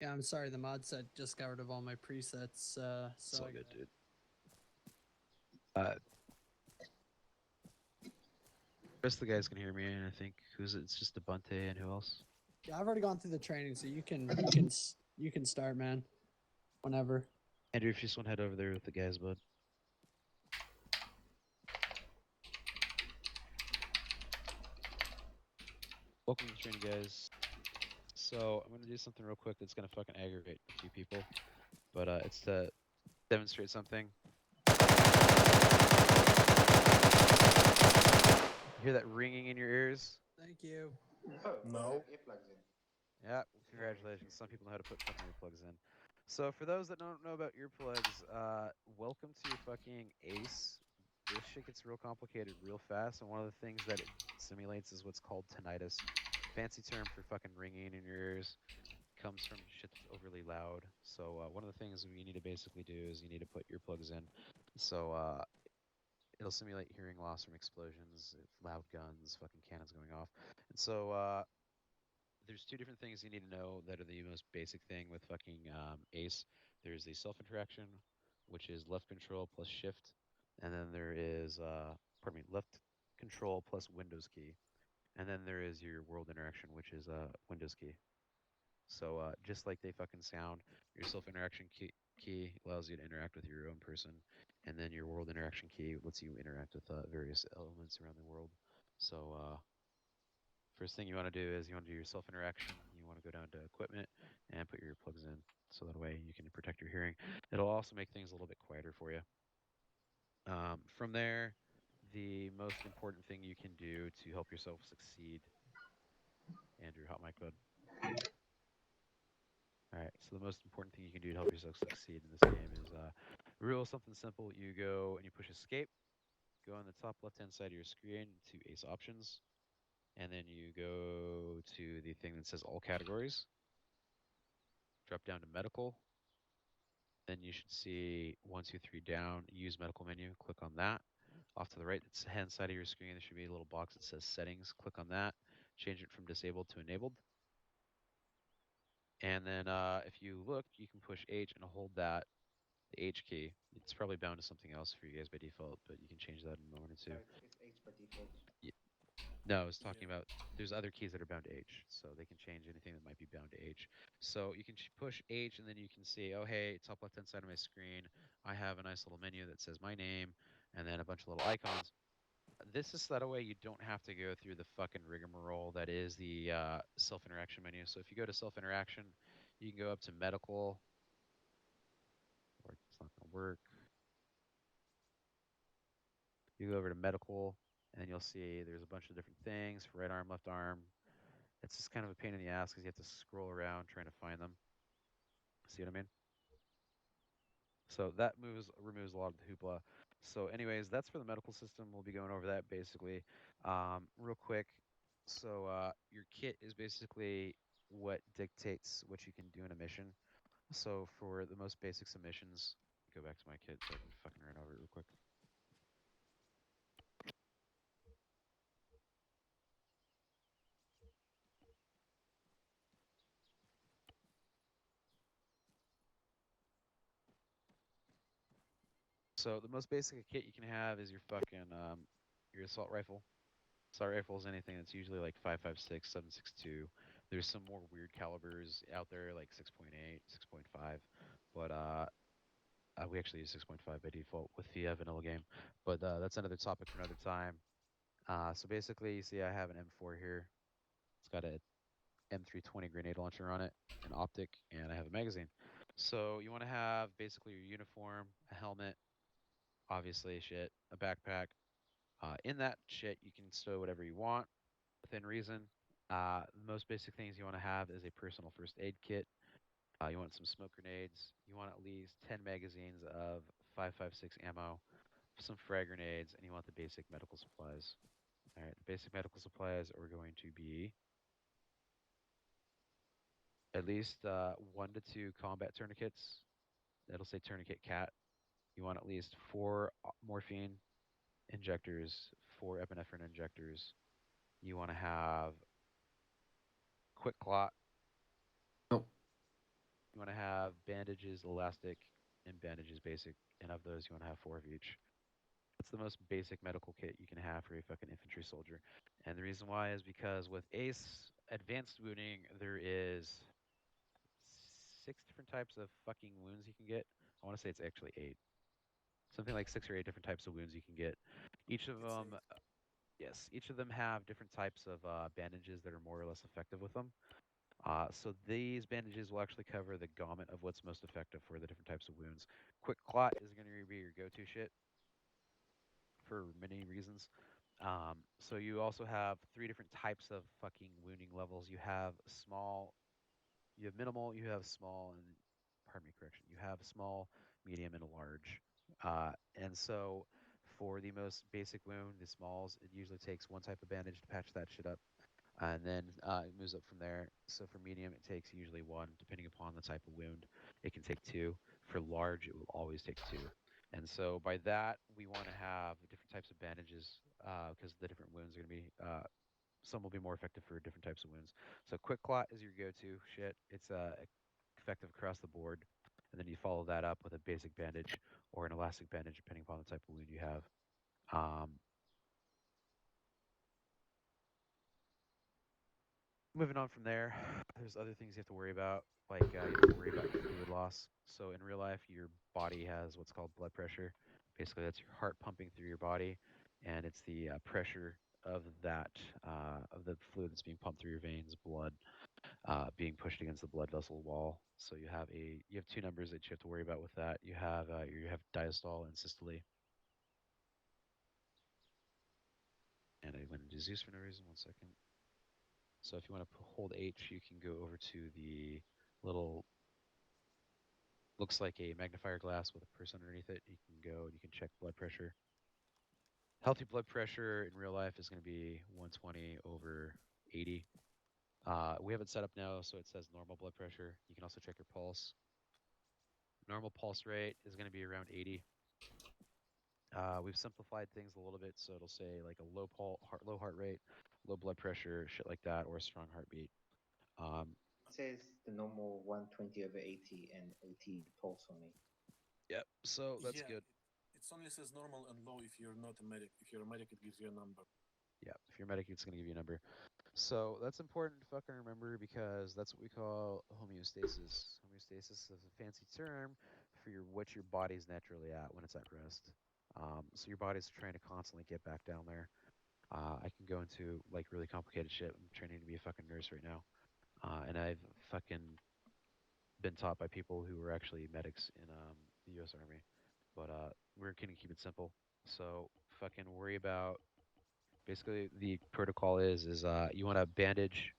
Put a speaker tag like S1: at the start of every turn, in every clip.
S1: Yeah, I'm sorry. The mod set just got rid of all my presets. So
S2: It's all good, dude. Rest of the guys can hear me, and I think it's just Abunte and who else?
S1: Yeah, I've already gone through the training, so you can start, man. Whenever.
S2: Andrew, if you just want to head over there with the guys, bud. Welcome to the training, guys. So I'm gonna do something real quick that's gonna fucking aggravate a few people, but it's to demonstrate something. You hear that ringing in your ears?
S1: Thank you.
S3: Oh,
S4: No.
S3: earplugs in.
S2: Yeah, congratulations. Some people know how to put fucking earplugs in. So for those that don't know about earplugs, welcome to your fucking ACE. This shit gets real complicated real fast, and one of the things that it simulates is what's called tinnitus. Fancy term for fucking ringing in your ears. Comes from shit that's overly loud. So one of the things you need to basically do is you need to put earplugs in. So it'll simulate hearing loss from explosions, loud guns, fucking cannons going off. And so there's two different things you need to know that are the most basic thing with fucking ACE. There's the self interaction, which is left control plus shift, and then there is left control plus Windows key, and then there is your world interaction, which is Windows key. So just like they fucking sound, your self interaction key allows you to interact with your own person, and then your world interaction key lets you interact with various elements around the world. So first thing you want to do is you want to do your self interaction. You want to go down to equipment and put your plugs in, so that way you can protect your hearing. It'll also make things a little bit quieter for you. From there, the most important thing you can do to help yourself succeed. Andrew, hot mic, bud. All right. So the most important thing you can do to help yourself succeed in this game is real something simple. You go and you push escape. Go on the top left-hand side of your screen to ACE options, and then you go to the thing that says all categories. Drop down to medical. Then you should see 1, 2, 3 down. Use medical menu. Click on that. Off to the right hand side of your screen, there should be a little box that says settings. Click on that. Change it from disabled to enabled. And then if you look, you can push H and hold that. The H key. It's probably bound to something else for you guys by default, but you can change that in a moment or two.
S3: It's H by default.
S2: No, I was talking about there's other keys that are bound to H, so they can change anything that might be bound to H. So you can push H, and then you can see, oh hey, top left-hand side of my screen, I have a nice little menu that says my name, and then a bunch of little icons. This is so that way you don't have to go through the fucking rigmarole that is the self-interaction menu. So if you go to self-interaction, you can go up to medical, or it's not going to work. You go over to medical, and you'll see there's a bunch of different things for right arm, left arm. It's just kind of a pain in the ass because you have to scroll around trying to find them. See what I mean? So that removes a lot of the hoopla. So anyways, that's for the medical system. We'll be going over that basically real quick. So your kit is basically what dictates what you can do in a mission. So for the most basic submissions, go back to my kit so I can fucking run over it real quick. So the most basic kit you can have is your fucking your assault rifle. Assault rifle is anything that's usually like 5.56, 7.62. There's some more weird calibers out there like 6.8, 6.5, but we actually use 6.5 by default with the vanilla game. But that's another topic for another time. So basically, you see I have an M4 here. It's got a M320 grenade launcher on it, an optic, and I have a magazine. So you want to have basically your uniform, a helmet, obviously shit, a backpack. In that shit, you can stow whatever you want within reason. The most basic things you want to have is a personal first aid kit. You want some smoke grenades. You want at least 10 magazines of 5.56 ammo, some frag grenades, and you want the basic medical supplies. All right, the basic medical supplies are going to be at least 1 to 2 combat tourniquets. That'll say tourniquet cat. You want at least 4 morphine injectors, 4 epinephrine injectors. You want to have quick clot.
S4: Nope.
S2: You want to have bandages, elastic, and bandages basic. And of those, you want to have 4 of each. That's the most basic medical kit you can have for a fucking infantry soldier. And the reason why is because with ACE advanced wounding, there is 6 different types of fucking wounds you can get. I want to say it's actually 8. Something like 6 or 8 different types of wounds you can get. Each of them, yes, each of them have different types of bandages that are more or less effective with them. So these bandages will actually cover the gamut of what's most effective for the different types of wounds. Quick clot is going to be your go-to shit for many reasons. So you also have 3 different types of fucking wounding levels. You have small, you have minimal, you have small, and pardon me, correction. You have small, medium, and a large. And so for the most basic wound, the smalls, it usually takes 1 type of bandage to patch that shit up. And then it moves up from there. So for medium, it takes usually 1, depending upon the type of wound. It can take 2. For large, it will always take 2. And so by that, we want to have different types of bandages because the different wounds are going to be some will be more effective for different types of wounds. So quick clot is your go-to shit. It's effective across the board, and then you follow that up with a basic bandage or an elastic bandage, depending upon the type of wound you have. Um, Moving on from there, there's other things you have to worry about, like you have to worry about your fluid loss. So in real life, your body has what's called blood pressure. Basically, that's your heart pumping through your body, and it's the pressure of that of the fluid that's being pumped through your veins, blood, being pushed against the blood vessel wall. So you have 2 numbers that you have to worry about with that. You have diastole and systole. And I went into Zeus for no reason. 1 second. So if you want to hold H, you can go over to the little looks like a magnifier glass with a person underneath it. You can go and you can check blood pressure. Healthy blood pressure in real life is going to be 120 over 80. We have it set up now so it says normal blood pressure. You can also check your pulse. Normal pulse rate is going to be around 80. We've simplified things a little bit, so it'll say like a low heart rate, low blood pressure, shit like that, or a strong heartbeat. Um,
S3: It says the normal 120 over 80 and 80 pulse on me.
S2: yep. So that's
S4: Yeah,
S2: good.
S4: it only says normal and low if you're not a medic. If you're a medic, it gives you a number.
S2: Yeah. If you're medic, it's going to give you a number. So that's important to fucking remember because that's what we call homeostasis. Homeostasis is a fancy term for what your body's naturally at when it's at rest. So your body's trying to constantly get back down there. I can go into like really complicated shit. I'm training to be a fucking nurse right now, and I've fucking been taught by people who were actually medics in the U.S. Army. But we're gonna keep it simple. So fucking worry about. Basically, the protocol is you want to bandage.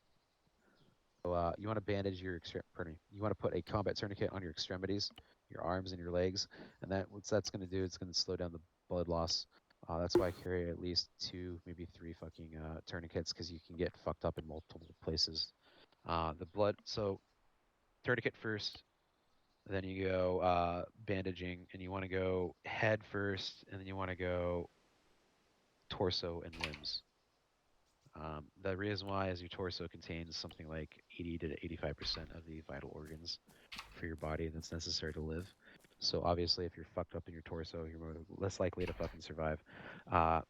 S2: So you want to bandage your pardon me. You want to put a combat tourniquet on your extremities, your arms and your legs, and what that's going to do, it's going to slow down the blood loss. That's why I carry at least 2, maybe 3 fucking tourniquets because you can get fucked up in multiple places. The blood, so tourniquet first, then you go bandaging, and you want to go head first, and then you want to go torso and limbs. The reason why is your torso contains something like 80 to 85% of the vital organs for your body that's necessary to live. So obviously, if you're fucked up in your torso, you're less likely to fucking survive. Uh,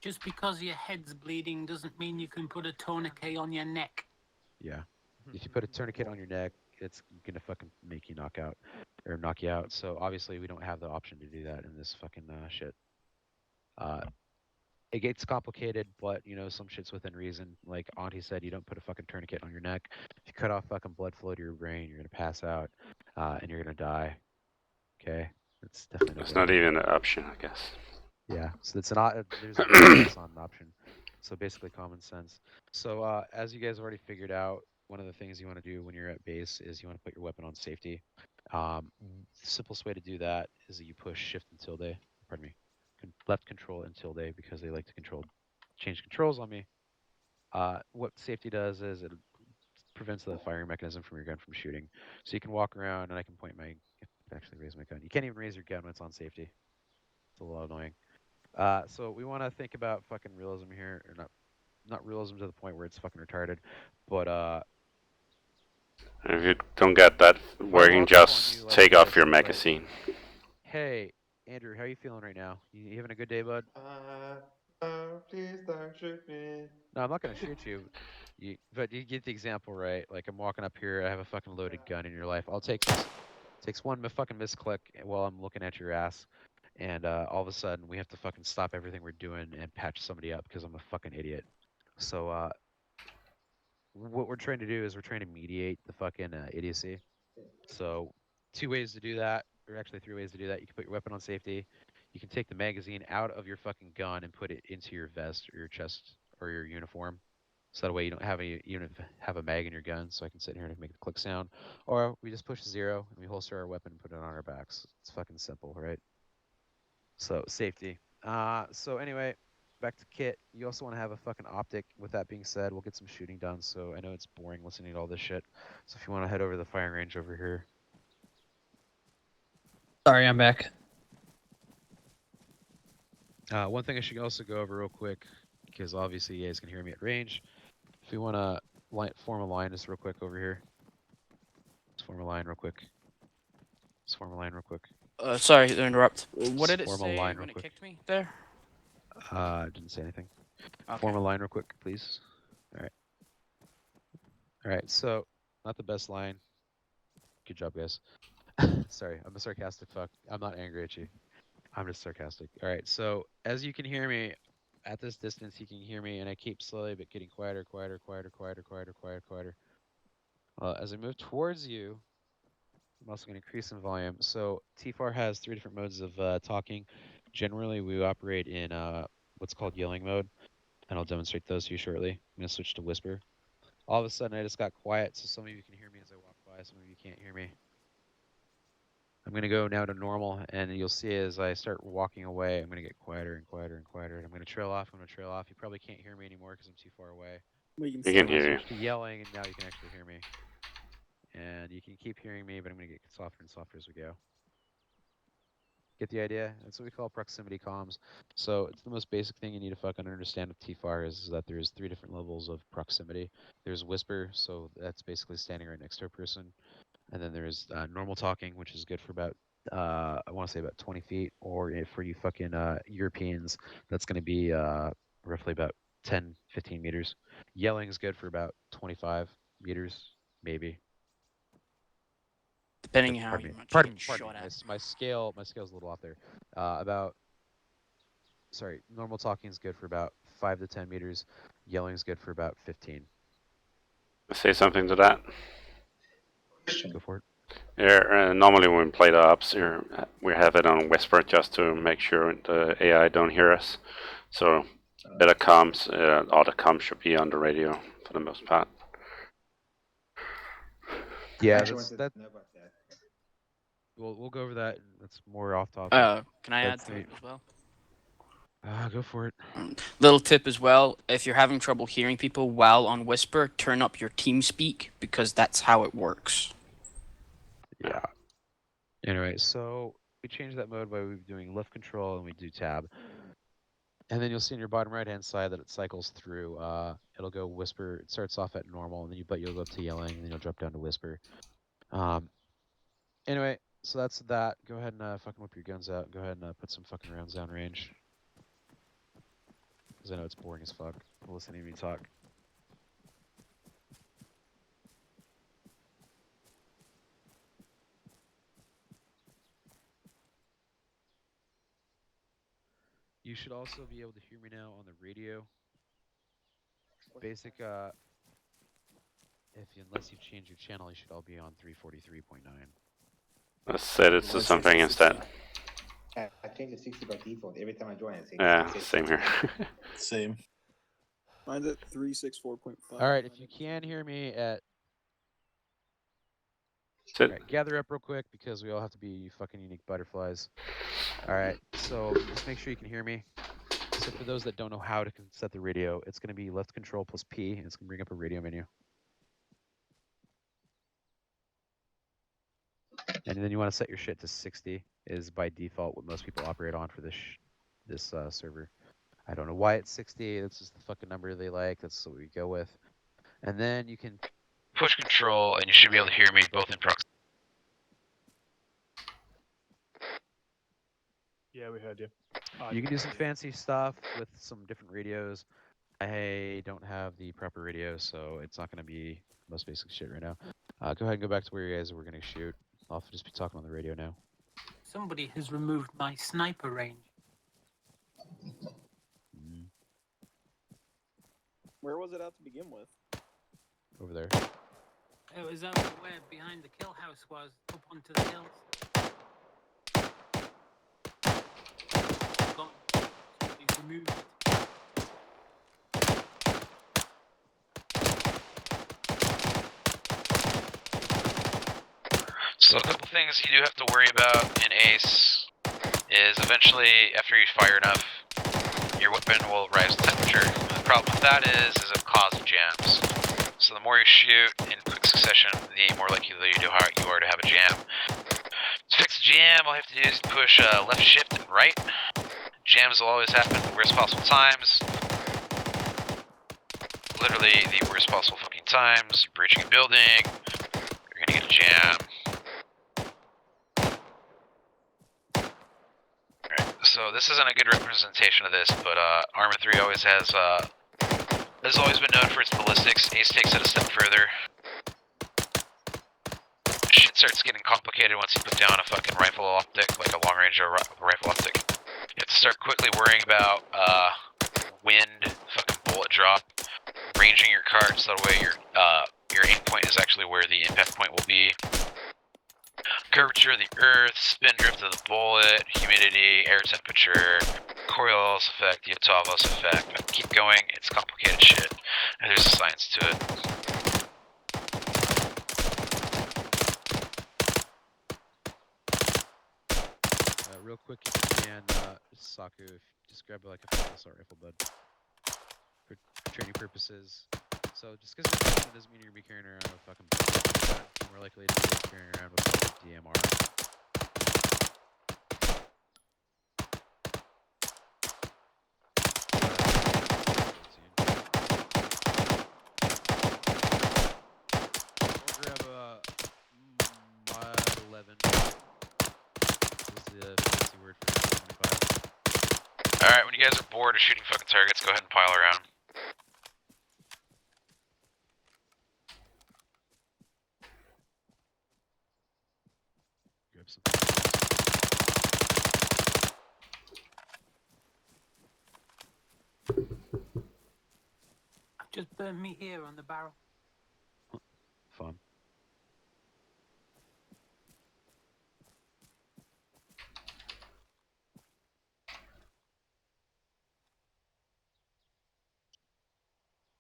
S5: Just because your head's bleeding doesn't mean you can put a tourniquet on your neck.
S2: yeah. If you put a tourniquet on your neck, it's gonna fucking make you knock out or knock you out. So obviously, we don't have the option to do that in this fucking shit. Uh, it gets complicated, but some shit's within reason. Like Auntie said, you don't put a fucking tourniquet on your neck. If you cut off fucking blood flow to your brain, you're gonna pass out, and you're gonna die. Okay, that's definitely no
S6: It's
S2: good
S6: not
S2: idea.
S6: even an option, I guess.
S2: Yeah, so there's an option, it's not an option. So basically, common sense. So as you guys already figured out, one of the things you want to do when you're at base is you want to put your weapon on safety. The simplest way to do that is that you push shift and tilde. Pardon me, left control and tilde because they like to change controls on me. What safety does is it prevents the firing mechanism from your gun from shooting. So you can walk around and I can point my, actually raise my gun. You can't even raise your gun when it's on safety. It's a little annoying. So we want to think about fucking realism here, or not realism to the point where it's fucking retarded, but
S6: If you don't get that working,
S2: walk up on
S6: just
S2: you, like,
S6: take off
S2: this,
S6: your
S2: and be like,
S6: magazine.
S2: Hey, Andrew, how you feeling right now? You having a good day, bud?
S7: Please don't shoot me.
S2: No, I'm not gonna shoot you. But you get the example, right? Like, I'm walking up here, I have a fucking loaded gun in your life. I'll take this. Takes one fucking misclick while I'm looking at your ass, and all of a sudden we have to fucking stop everything we're doing and patch somebody up because I'm a fucking idiot. So what we're trying to do is we're trying to mediate the fucking idiocy. So 2 ways to do that, or actually 3 ways to do that. You can put your weapon on safety. You can take the magazine out of your fucking gun and put it into your vest or your chest or your uniform. So that way you don't have have a mag in your gun. So I can sit here and make the click sound. Or we just push 0 and we holster our weapon and put it on our backs. It's fucking simple, right? So safety. So anyway, back to kit. You also want to have a fucking optic. With that being said, we'll get some shooting done. So I know it's boring listening to all this shit. So if you want to head over to the firing range over here.
S1: Sorry, I'm back.
S2: One thing I should also go over real quick, because obviously you guys can hear me at range. If you want to form a line just real quick over here. Just form a line real quick. Just form a line real quick.
S8: Sorry to interrupt. What
S2: Just
S8: did it
S2: form a
S8: say
S2: line
S8: when
S2: real
S8: it
S2: quick.
S8: kicked me there?
S2: Didn't say anything.
S8: Okay.
S2: Form a line real quick, please. Alright. Alright, so, not the best line. Good job, guys. Sorry, I'm a sarcastic fuck. I'm not angry at you. I'm just sarcastic. Alright, so, as you can hear me, at this distance you can hear me, and I keep slowly but getting quieter. As I move towards you, I'm also going to increase in volume. So TFAR has 3 different modes of talking. Generally, we operate in what's called yelling mode, and I'll demonstrate those to you shortly. I'm going to switch to whisper. All of a sudden, I just got quiet, so some of you can hear me as I walk by, some of you can't hear me. I'm going to go now to normal, and you'll see as I start walking away, I'm going to get quieter and quieter and quieter, and I'm going to trail off. You probably can't hear me anymore because I'm too far away.
S6: We can hear you.
S2: Switch to yelling, and now you can actually hear me. And you can keep hearing me, but I'm going to get softer and softer as we go. Get the idea? That's what we call proximity comms. So it's the most basic thing you need to fucking understand with TFAR is that there's 3 different levels of proximity. There's whisper, so that's basically standing right next to a person. And then there's normal talking, which is good for about, I want to say about 20 feet. Or for you fucking Europeans, that's going to be roughly about 10, 15 meters. Yelling is good for about 25 meters, maybe.
S8: Depending on how
S2: Pardon
S8: you
S2: me.
S8: much
S2: Pardon
S8: you
S2: me.
S8: get
S2: Pardon
S8: shot
S2: me.
S8: at.
S2: My scale's a little off there. Normal talking is good for about 5 to 10 meters. Yelling is good for about 15.
S6: Say something to that.
S2: Go for it.
S6: Yeah, normally when we play the ops here, we have it on whisper just to make sure the AI don't hear us. So better comms, all the comms should be on the radio for the most part.
S2: Yeah,
S3: Actually wanted
S2: that.
S3: to know about that.
S2: We'll go over that. That's more off topic.
S8: Can I add
S2: That's
S8: to it as well?
S2: Go for it.
S8: Little tip as well, if you're having trouble hearing people while on whisper, turn up your TeamSpeak because that's how it works.
S2: Yeah. Anyway, so we change that mode by doing left control and we do tab. And then you'll see in your bottom right hand side that it cycles through. It'll go whisper. It starts off at normal, and then you'll go up to yelling, and then you'll drop down to whisper. Anyway, so that's that. Go ahead and fucking whip your guns out. Go ahead and put some fucking rounds down range. Because I know it's boring as fuck listening to me talk. You should also be able to hear me now on the radio. Basic, unless you've changed your channel, you should all be on 343.9.
S6: Let's set it to something instead.
S3: I changed to 60 by default. Every time I join it,
S6: Yeah, same here.
S4: Same.
S9: Mine's at 364.5.
S2: Alright, if you can hear me at...
S6: Alright,
S2: gather up real quick because we all have to be fucking unique butterflies. Alright, so just make sure you can hear me. So for those that don't know how to set the radio, it's going to be left control plus P, and it's going to bring up a radio menu. And then you want to set your shit to 60, is by default what most people operate on for this server. I don't know why it's 60, that's just the fucking number they like, that's what we go with. And then you can
S10: push control, and you should be able to hear me both in proximity.
S7: Yeah, we heard you.
S2: You can do some fancy stuff with some different radios. I don't have the proper radio, so it's not going to be most basic shit right now. Go ahead and go back to where you guys were going to shoot. I'll just be talking on the radio now.
S5: Somebody has removed my sniper range.
S9: Where was it at to begin with?
S2: Over there.
S5: It was over where behind the kill house was, up onto the hills. Gone. Somebody's removed it.
S10: So a couple things you do have to worry about in Ace is eventually, after you fire enough, your weapon will rise in temperature. The problem with that is it causes jams. So the more you shoot in quick succession, the more likely you are to have a jam. To fix a jam, all you have to do is push left shift and right. Jams will always happen at the worst possible times. Literally the worst possible fucking times. You're breaching a building, you're gonna get a jam. Alright, so this isn't a good representation of this, but Arma 3 always has always been known for its ballistics. Ace takes it a step further. Shit starts getting complicated once you put down a fucking rifle optic, like a long-range rifle optic. You have to start quickly worrying about wind, fucking bullet drop, ranging your cart so that way your aim point is actually where the impact point will be. Curvature of the earth, spin drift of the bullet, humidity, air temperature, Coriolis effect, the Otavos effect. I keep going, it's complicated shit, and there's a science to it.
S2: Real quick, if you can, Saku, if just grab like a fucking assault rifle, bud. For training purposes. So just because you're Russian doesn't mean you're gonna be carrying around a fucking bullet. You're more likely to be carrying around with a DMR. I'll grab a Mod 11. Is the fancy word for 25.
S10: Alright, when you guys are bored of shooting fucking targets, go ahead and pile around.
S2: Grab some.
S5: I've just burned me here on the barrel.
S2: Fun.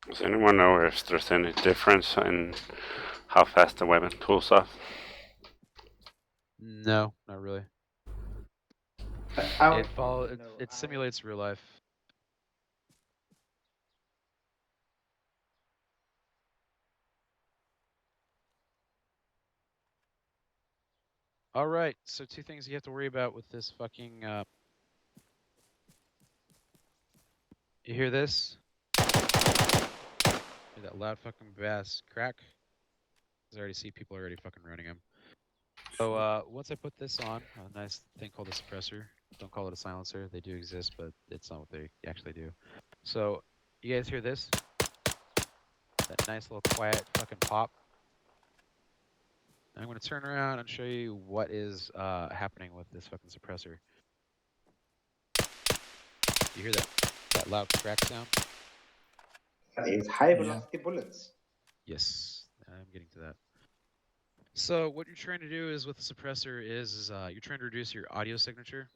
S6: Does anyone know if there's any difference in how fast the weapon cools off?
S2: No, not really.
S3: I
S2: It follow.
S3: no,
S2: It simulates real life. All right. So two things you have to worry about with this fucking. You hear this? Hear that loud fucking bass crack? 'Cause I already see people already fucking running them. So once I put this on, a nice thing called a suppressor. Don't call it a silencer. They do exist, but it's not what they actually do. So you guys hear this? That nice little quiet fucking pop. I'm going to turn around and show you what is happening with this fucking suppressor. You hear that loud crack sound?
S3: It's high velocity bullets.
S2: Yes, I'm getting to that. So what you're trying to do is with the suppressor is you're trying to reduce your audio signature,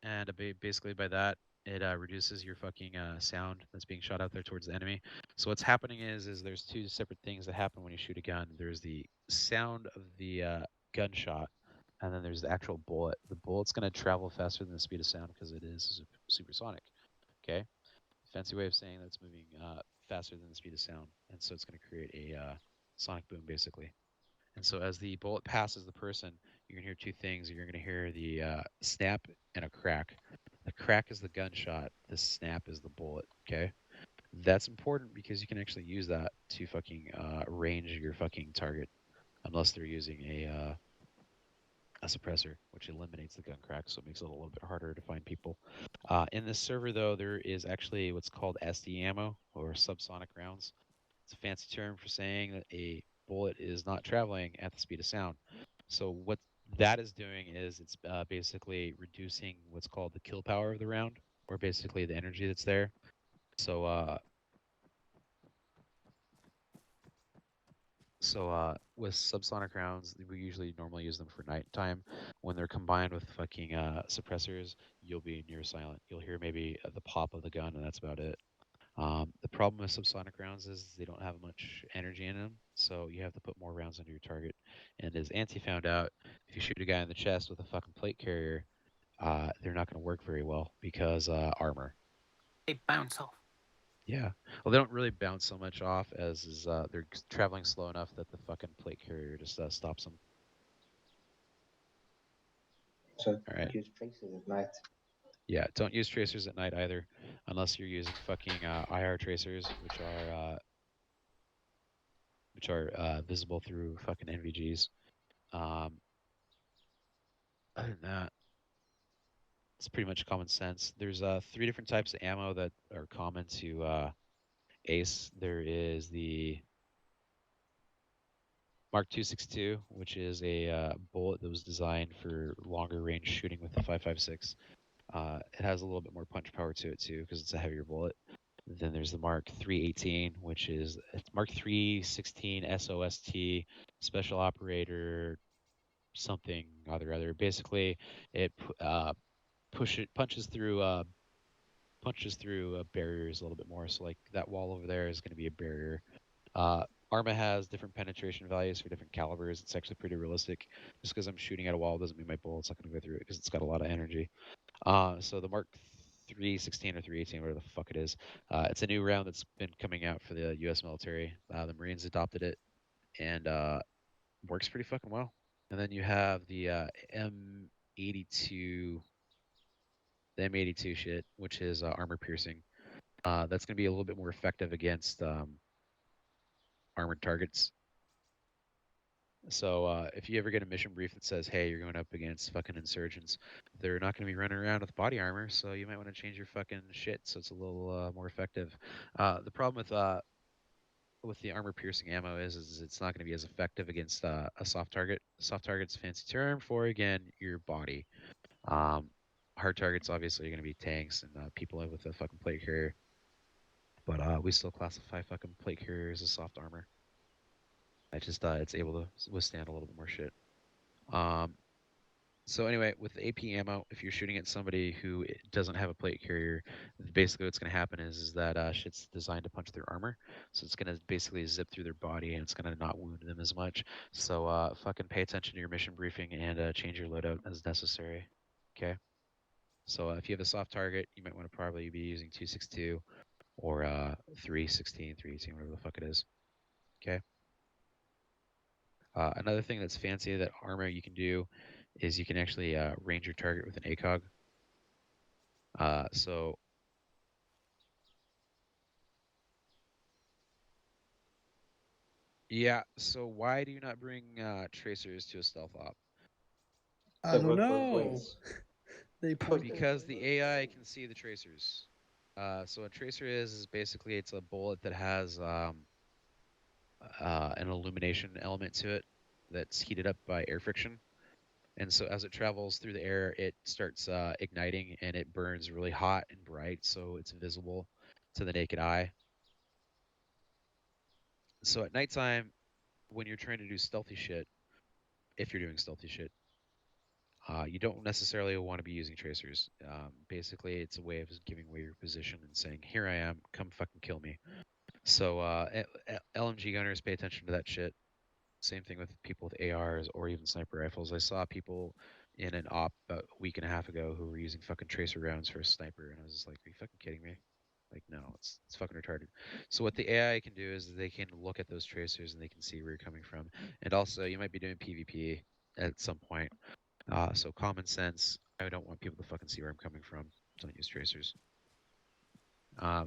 S2: and basically by that it reduces your fucking sound that's being shot out there towards the enemy. So what's happening is there's two separate things that happen when you shoot a gun. There's the sound of the gunshot, and then there's the actual bullet. The bullet's going to travel faster than the speed of sound because it is supersonic. Okay, fancy way of saying that it's moving faster than the speed of sound, and so it's going to create a sonic boom basically. And so as the bullet passes the person, you're going to hear two things. You're going to hear the snap and a crack. The crack is the gunshot. The snap is the bullet, okay? That's important because you can actually use that to fucking range your fucking target, unless they're using a suppressor, which eliminates the gun crack, so it makes it a little bit harder to find people. In this server, though, there is actually what's called SD ammo, or subsonic rounds. It's a fancy term for saying that a bullet is not traveling at the speed of sound. So what that is doing is it's basically reducing what's called the kill power of the round, or basically the energy that's there. So with subsonic rounds, we usually normally use them for nighttime. When they're combined with fucking suppressors, you'll be near silent. You'll hear maybe the pop of the gun, and that's about it. The problem with subsonic rounds is they don't have much energy in them, so you have to put more rounds under your target. And as Auntie found out, if you shoot a guy in the chest with a fucking plate carrier, they're not going to work very well because armor.
S5: They bounce off.
S2: Yeah. Well, they don't really bounce so much off as is they're traveling slow enough that the fucking plate carrier just stops them.
S3: So
S2: All right.
S3: use tracers at night.
S2: Yeah, don't use tracers at night either, unless you're using fucking IR tracers, which are visible through fucking NVGs. Other than that, it's pretty much common sense. There's 3 different types of ammo that are common to ACE. There is the Mark 262, which is a bullet that was designed for longer range shooting with the 5.56. It has a little bit more punch power to it too, because it's a heavier bullet. Then there's the Mark 318, which is Mark 316 SOST, Special Operator, something other. Basically, it punches through barriers a little bit more. So like that wall over there is going to be a barrier. Arma has different penetration values for different calibers. It's actually pretty realistic. Just because I'm shooting at a wall doesn't mean my bullet's not going to go through it because it's got a lot of energy. So the Mark 316 or 318, whatever the fuck it is, it's a new round that's been coming out for the U.S. military. The Marines adopted it, and works pretty fucking well. And then you have the M82, the M82 shit, which is armor piercing. That's going to be a little bit more effective against armored targets. So if you ever get a mission brief that says, hey, you're going up against fucking insurgents, they're not going to be running around with body armor, so you might want to change your fucking shit so it's a little more effective. The problem with the armor piercing ammo is it's not going to be as effective against a soft target. Soft target's a fancy term for, again, your body. Hard targets obviously are going to be tanks and people with a fucking plate carrier. But we still classify fucking plate carriers as soft armor. It's able to withstand a little bit more shit. So anyway, with the AP ammo, if you're shooting at somebody who doesn't have a plate carrier, basically what's going to happen is that shit's designed to punch through armor. So it's going to basically zip through their body and it's going to not wound them as much. So fucking pay attention to your mission briefing and change your loadout as necessary. Okay? So if you have a soft target, you might want to probably be using 262 or 316, 318, whatever the fuck it is. Okay? Another thing that's fancy that armor you can do is you can actually range your target with an ACOG. So yeah, so why do you not bring tracers to a stealth op?
S1: I
S3: They
S1: don't
S3: work both
S1: know.
S3: ways.
S1: They punch both
S2: Because
S1: ways.
S2: the AI can see the tracers. So a tracer is basically it's a bullet that has an illumination element to it that's heated up by air friction. And so as it travels through the air, it starts igniting and it burns really hot and bright, so it's visible to the naked eye. So at nighttime, when you're trying to do stealthy shit, if you're doing stealthy shit, you don't necessarily want to be using tracers. Basically, it's a way of giving away your position and saying, here I am, come fucking kill me. So LMG gunners pay attention to that shit. Same thing with people with ARs or even sniper rifles. I saw people in an op about a week and a half ago who were using fucking tracer rounds for a sniper, and I was just like, are you fucking kidding me? Like, no, it's fucking retarded. So what the AI can do is they can look at those tracers and they can see where you're coming from. And also, you might be doing PvP at some point. So common sense, I don't want people to fucking see where I'm coming from. Don't use tracers.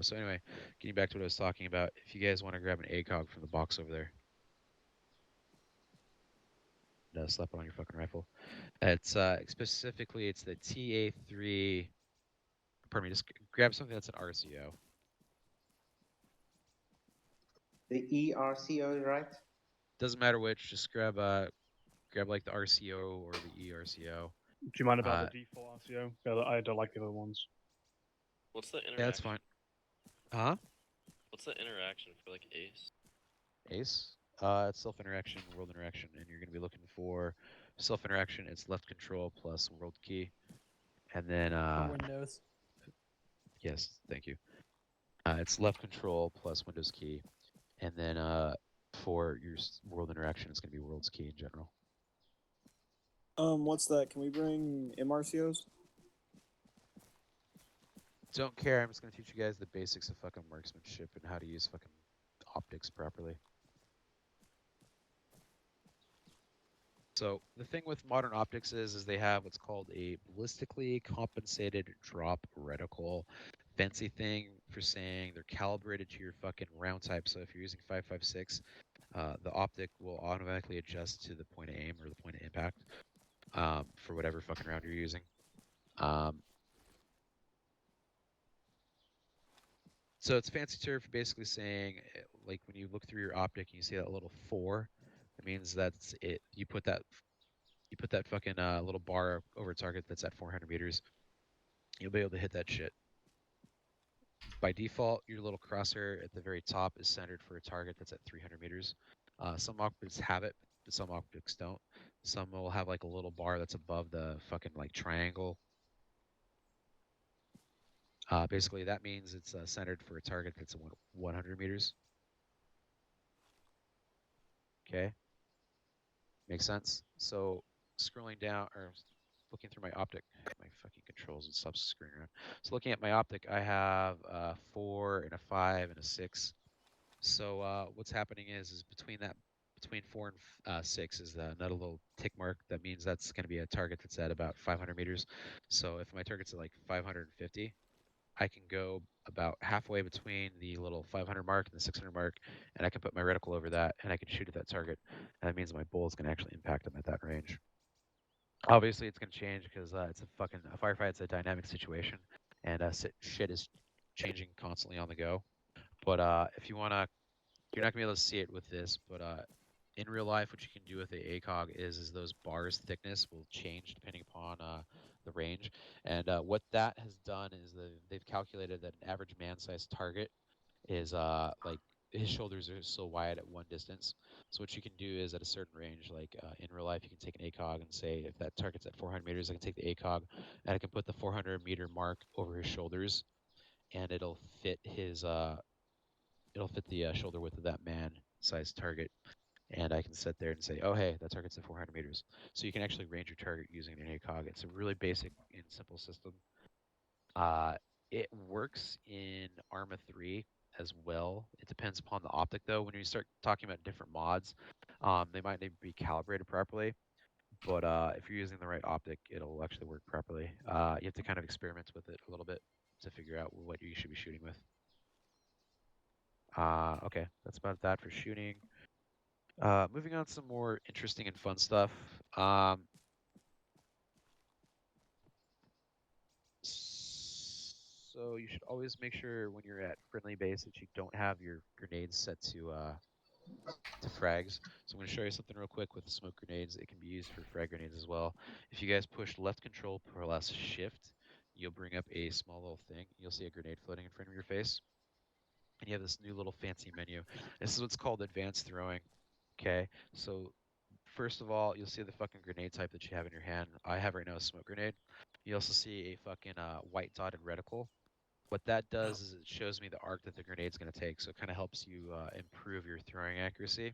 S2: So anyway, getting back to what I was talking about, if you guys want to grab an ACOG from the box over there, slap it on your fucking rifle. It's specifically it's the TA3. Pardon me, just grab something that's an RCO.
S3: The ERCO, right?
S2: Doesn't matter which. Just grab like the RCO or the ERCO.
S11: Do you mind about the default RCO? I don't like the other ones.
S12: What's the interaction?
S2: Yeah, that's fine. Huh?
S12: What's the interaction for like ACE?
S2: ACE? It's self interaction, world interaction, and you're gonna be looking for self interaction. It's left control plus world key, and then
S1: For Windows.
S2: yes, thank you. It's left control plus Windows key, and then for your world interaction, it's gonna be world's key in general.
S9: What's that? Can we bring MRCOs?
S2: Don't care. I'm just gonna teach you guys the basics of fucking marksmanship and how to use fucking optics properly. So the thing with modern optics is they have what's called a ballistically compensated drop reticle. Fancy thing for saying they're calibrated to your fucking round type. So if you're using 5.56, the optic will automatically adjust to the point of aim or the point of impact for whatever fucking round you're using. So it's fancy term for basically saying, like when you look through your optic and you see that little 4, it means that's it. You put that fucking little bar over a target that's at 400 meters. You'll be able to hit that shit. By default, your little crosshair at the very top is centered for a target that's at 300 meters. Some optics have it, but some optics don't. Some will have like a little bar that's above the fucking like triangle. Basically, that means it's centered for a target that's 100 meters. Okay. Makes sense? So scrolling down or looking through my optic, my fucking controls and stuff screwing around. So looking at my optic, I have a 4 and a 5 and a 6. So what's happening is between 4 and 6 is another little tick mark. That means that's going to be a target that's at about 500 meters. So if my target's at like 550, I can go about halfway between the little 500 mark and the 600 mark, and I can put my reticle over that, and I can shoot at that target. And that means my bullet is going to actually impact them at that range. Obviously, it's going to change because it's a firefight. It's a dynamic situation, and shit is changing constantly on the go. But if you want to, you're not going to be able to see it with this, but in real life, what you can do with the ACOG is those bars' thickness will change depending upon the range. And what that has done is they've calculated that an average man-sized target is like his shoulders are so wide at one distance. So what you can do is at a certain range, like in real life, you can take an ACOG and say if that target's at 400 meters, I can take the ACOG and I can put the 400 meter mark over his shoulders, and it'll fit the shoulder width of that man-sized target. And I can sit there and say, oh, hey, that target's at 400 meters. So you can actually range your target using an ACOG. It's a really basic and simple system. It works in Arma 3 as well. It depends upon the optic, though. When you start talking about different mods, they might need to be calibrated properly. But if you're using the right optic, it'll actually work properly. You have to kind of experiment with it a little bit to figure out what you should be shooting with. Okay, that's about that for shooting. Moving on to some more interesting and fun stuff. So you should always make sure when you're at friendly base that you don't have your grenades set to frags. So I'm going to show you something real quick with the smoke grenades. It can be used for frag grenades as well. If you guys push left control plus shift, you'll bring up a small little thing. You'll see a grenade floating in front of your face. And you have this new little fancy menu. This is what's called advanced throwing. Okay, so first of all, you'll see the fucking grenade type that you have in your hand. I have right now a smoke grenade. You also see a fucking white dotted reticle. What that does is it shows me the arc that the grenade's going to take, so it kind of helps you improve your throwing accuracy.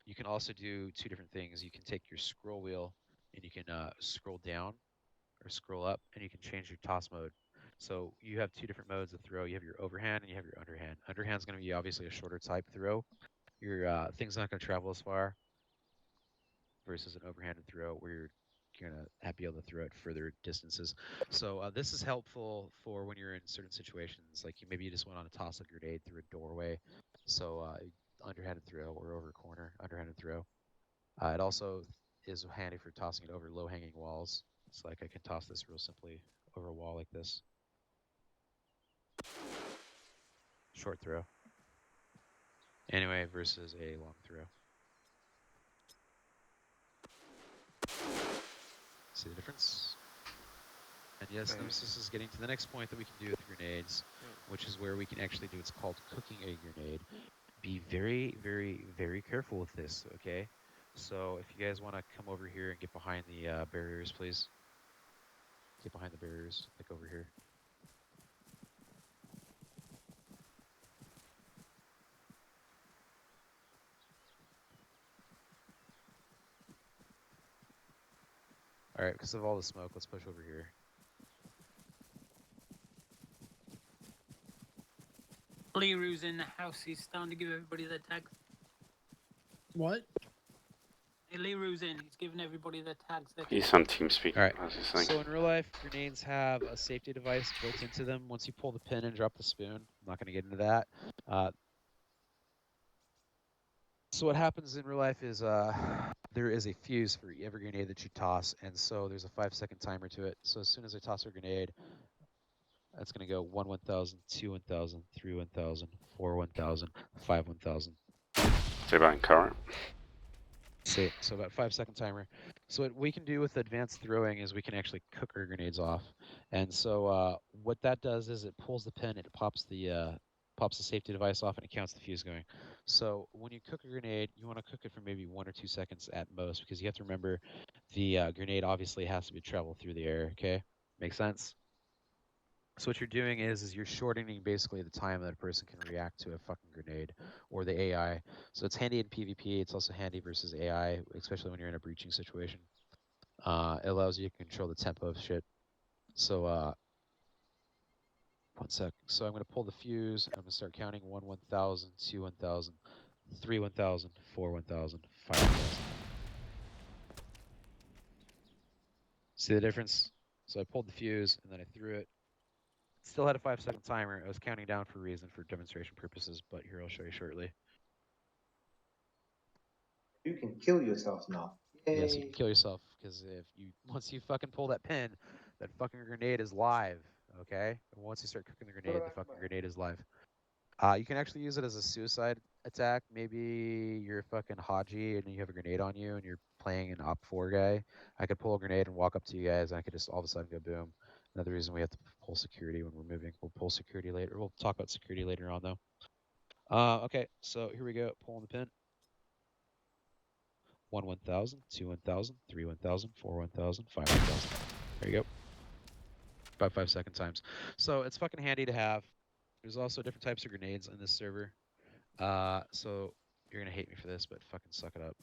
S2: You can also do two different things. You can take your scroll wheel and you can scroll down or scroll up, and you can change your toss mode. So you have two different modes of throw. You have your overhand and you have your underhand. Underhand's going to be obviously a shorter type throw. Your thing's not going to travel as far versus an overhanded throw where you're you're gonna be able to throw it further distances. So this is helpful for when you're in certain situations, like maybe you just went on to toss a grenade through a doorway. So underhanded throw or over a corner, underhanded throw. It also is handy for tossing it over low-hanging walls. It's like I can toss this real simply over a wall like this. Short throw. Anyway, versus a long throw. See the difference? And yes, Nemesis is getting to the next point that we can do with grenades, which is where we can actually do what's called cooking a grenade. Be very, very, very careful with this, okay? So if you guys want to come over here and get behind the barriers, please. Get behind the barriers, like over here. Alright, because of all the smoke, let's push over here.
S5: Leroy's in the house. He's starting to give everybody their tags.
S1: What?
S5: Hey, Leroy's in. He's giving everybody their tags.
S6: He's on TeamSpeak.
S2: Alright,
S6: as he's saying.
S2: so in real life, grenades have a safety device built into them. Once you pull the pin and drop the spoon, I'm not going to get into that. So what happens in real life is there is a fuse for every grenade that you toss, and so there's a 5-second timer to it. So as soon as I toss a grenade, that's going to go 1 1000, 2 1000, 3 1000, 4 1000, 5 1000.
S6: Stay behind current.
S2: So about 5-second timer. So what we can do with advanced throwing is we can actually cook our grenades off. And so what that does is it pulls the pin, it pops the safety device off, and it counts the fuse going. So when you cook a grenade, you want to cook it for maybe 1 or 2 seconds at most, because you have to remember the grenade obviously has to be traveled through the air. Okay, makes sense. So what you're doing is you're shortening basically the time that a person can react to a fucking grenade or the AI. So it's handy in PvP. It's also handy versus AI, especially when you're in a breaching situation. It allows you to control the tempo of shit. So 1 sec. So I'm going to pull the fuse. I'm going to start counting 1 1000, 2 1000, 3 1000, 4 1000, 5 1000. See the difference? So I pulled the fuse and then I threw it. Still had a 5-second timer. I was counting down for a reason, for demonstration purposes, but here I'll show you shortly.
S3: You can kill yourself now. Yay.
S2: Yes, you can kill yourself, because once you fucking pull that pin, that fucking grenade is live, okay? And once you start cooking the grenade, the fucking grenade is live. You can actually use it as a suicide attack. Maybe you're fucking Haji and you have a grenade on you and you're playing an Op 4 guy. I could pull a grenade and walk up to you guys and I could just all of a sudden go boom. Another reason we have to pull security when we're moving. We'll pull security later. We'll talk about security later on though. Okay, so here we go. Pulling the pin. 1 1000, 2 1000, 3 1000, 4 1000, 5 1000. There you go. About 5-second times. So it's fucking handy to have. There's also different types of grenades in this server. So you're gonna hate me for this, but fucking suck it up.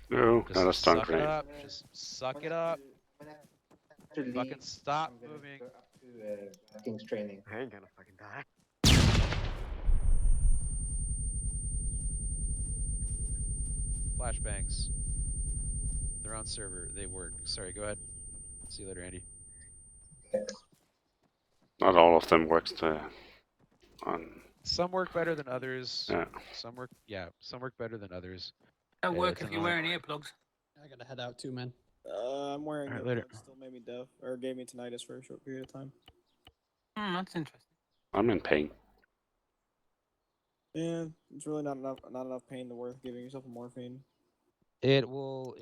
S6: No, not a stun
S2: suck
S6: grenade.
S2: it up. Just suck it up. Fucking stop
S3: I'm gonna
S2: moving.
S3: go up to King's training.
S1: I ain't gonna fucking die.
S2: Flashbangs. They're on server. They work. Sorry, go ahead. See you later, Andy.
S6: Not all of them works on.
S2: Some work better than others.
S6: Yeah.
S2: Some work better than others.
S5: That'll work
S2: it's
S5: if you're
S2: not-
S5: wearing earplugs.
S1: I gotta head out too, man.
S9: I'm wearing
S2: Alright,
S9: it,
S2: later.
S9: but it still made me deaf, or gave me tinnitus for a short period of time.
S5: That's interesting.
S6: I'm in pain.
S9: Yeah, it's really not enough pain to worth giving yourself a morphine.
S2: It will.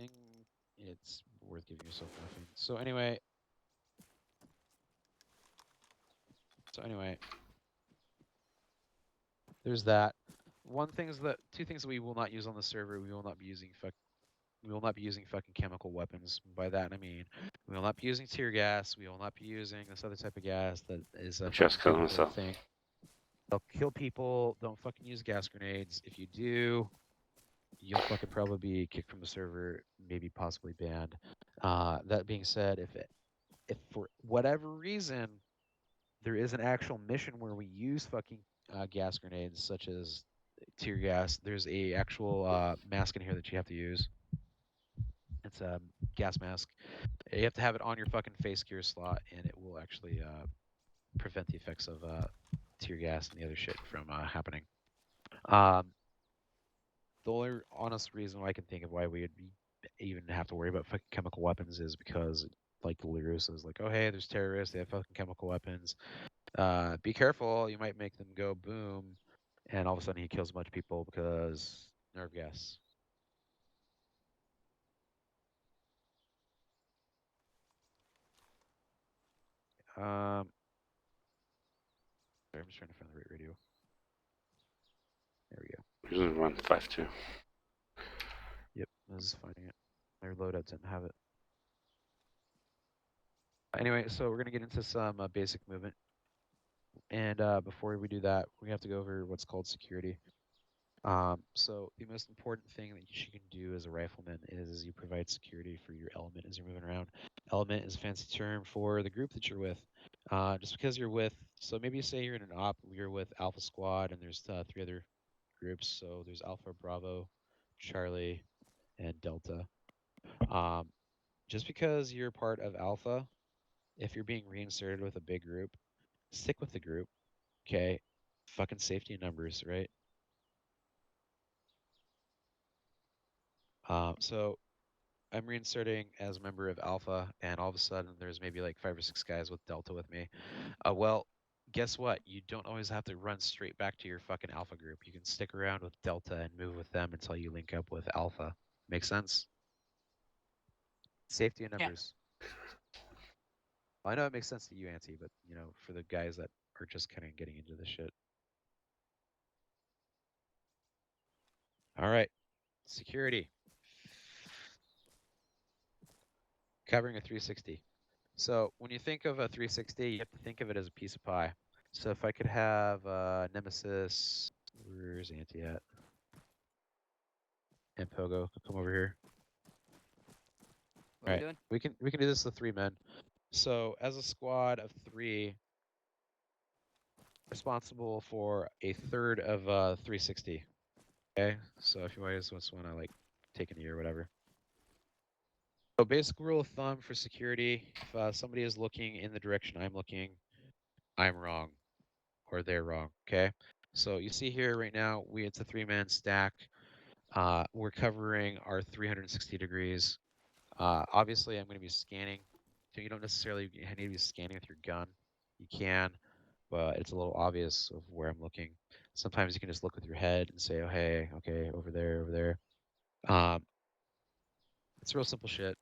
S2: It's worth giving yourself morphine. So anyway. There's that. Two things that we will not use on the server. We will not be using fucking chemical weapons. By that I mean we will not be using tear gas. We will not be using this other type of gas that is a
S6: Just
S2: fucking
S6: kill
S2: chemical
S6: himself.
S2: thing. They'll kill people. Don't fucking use gas grenades. If you do, you'll fucking probably be kicked from the server, maybe possibly banned. That being said, if for whatever reason there is an actual mission where we use fucking gas grenades, such as tear gas, there's a actual mask in here that you have to use. It's a gas mask. You have to have it on your fucking face gear slot, and it will actually prevent the effects of tear gas and the other shit from happening. The only honest reason why I can think of why we would even have to worry about fucking chemical weapons is because, like the Lulu says, like, oh hey, there's terrorists, they have fucking chemical weapons. Be careful, you might make them go boom, and all of a sudden he kills a bunch of people because nerve gas. Sorry, I'm just trying to find the right radio. There we go.
S6: Usually 152.
S2: Yep, I was finding it. My loadout didn't have it. Anyway, so we're gonna get into some basic movement, and before we do that, we have to go over what's called security. So the most important thing that you can do as a rifleman is you provide security for your element as you're moving around. Element is a fancy term for the group that you're with. Just because you're with, so maybe you say you're in an op, you're with Alpha Squad, and there's 3 other groups. So there's Alpha, Bravo, Charlie, and Delta. Just because you're part of Alpha, if you're being reinserted with a big group, stick with the group. Okay, fucking safety in numbers, right? So I'm reinserting as a member of Alpha, and all of a sudden there's maybe like 5 or 6 guys with Delta with me. Well, guess what? You don't always have to run straight back to your fucking Alpha group. You can stick around with Delta and move with them until you link up with Alpha. Make sense? Safety in numbers. Well, I know it makes sense to you, Auntie, but you know, for the guys that are just kind of getting into this shit. All right, security. Covering a 360. So when you think of a 360, you have to think of it as a piece of pie. So if I could have Nemesis, where's Auntie at? And Pogo, come over here.
S8: What are we doing?
S2: We can do this with 3 men. So as a squad of 3, responsible for a third of 360. Okay, so if you guys just want to like take a knee or whatever. So basic rule of thumb for security: if somebody is looking in the direction I'm looking, I'm wrong, or they're wrong. Okay, so you see here right now, it's a 3-man stack. We're covering our 360 degrees. Obviously, I'm going to be scanning. So you don't necessarily need to be scanning with your gun. You can, but it's a little obvious of where I'm looking. Sometimes you can just look with your head and say, oh, hey, okay, over there, over there. It's real simple shit.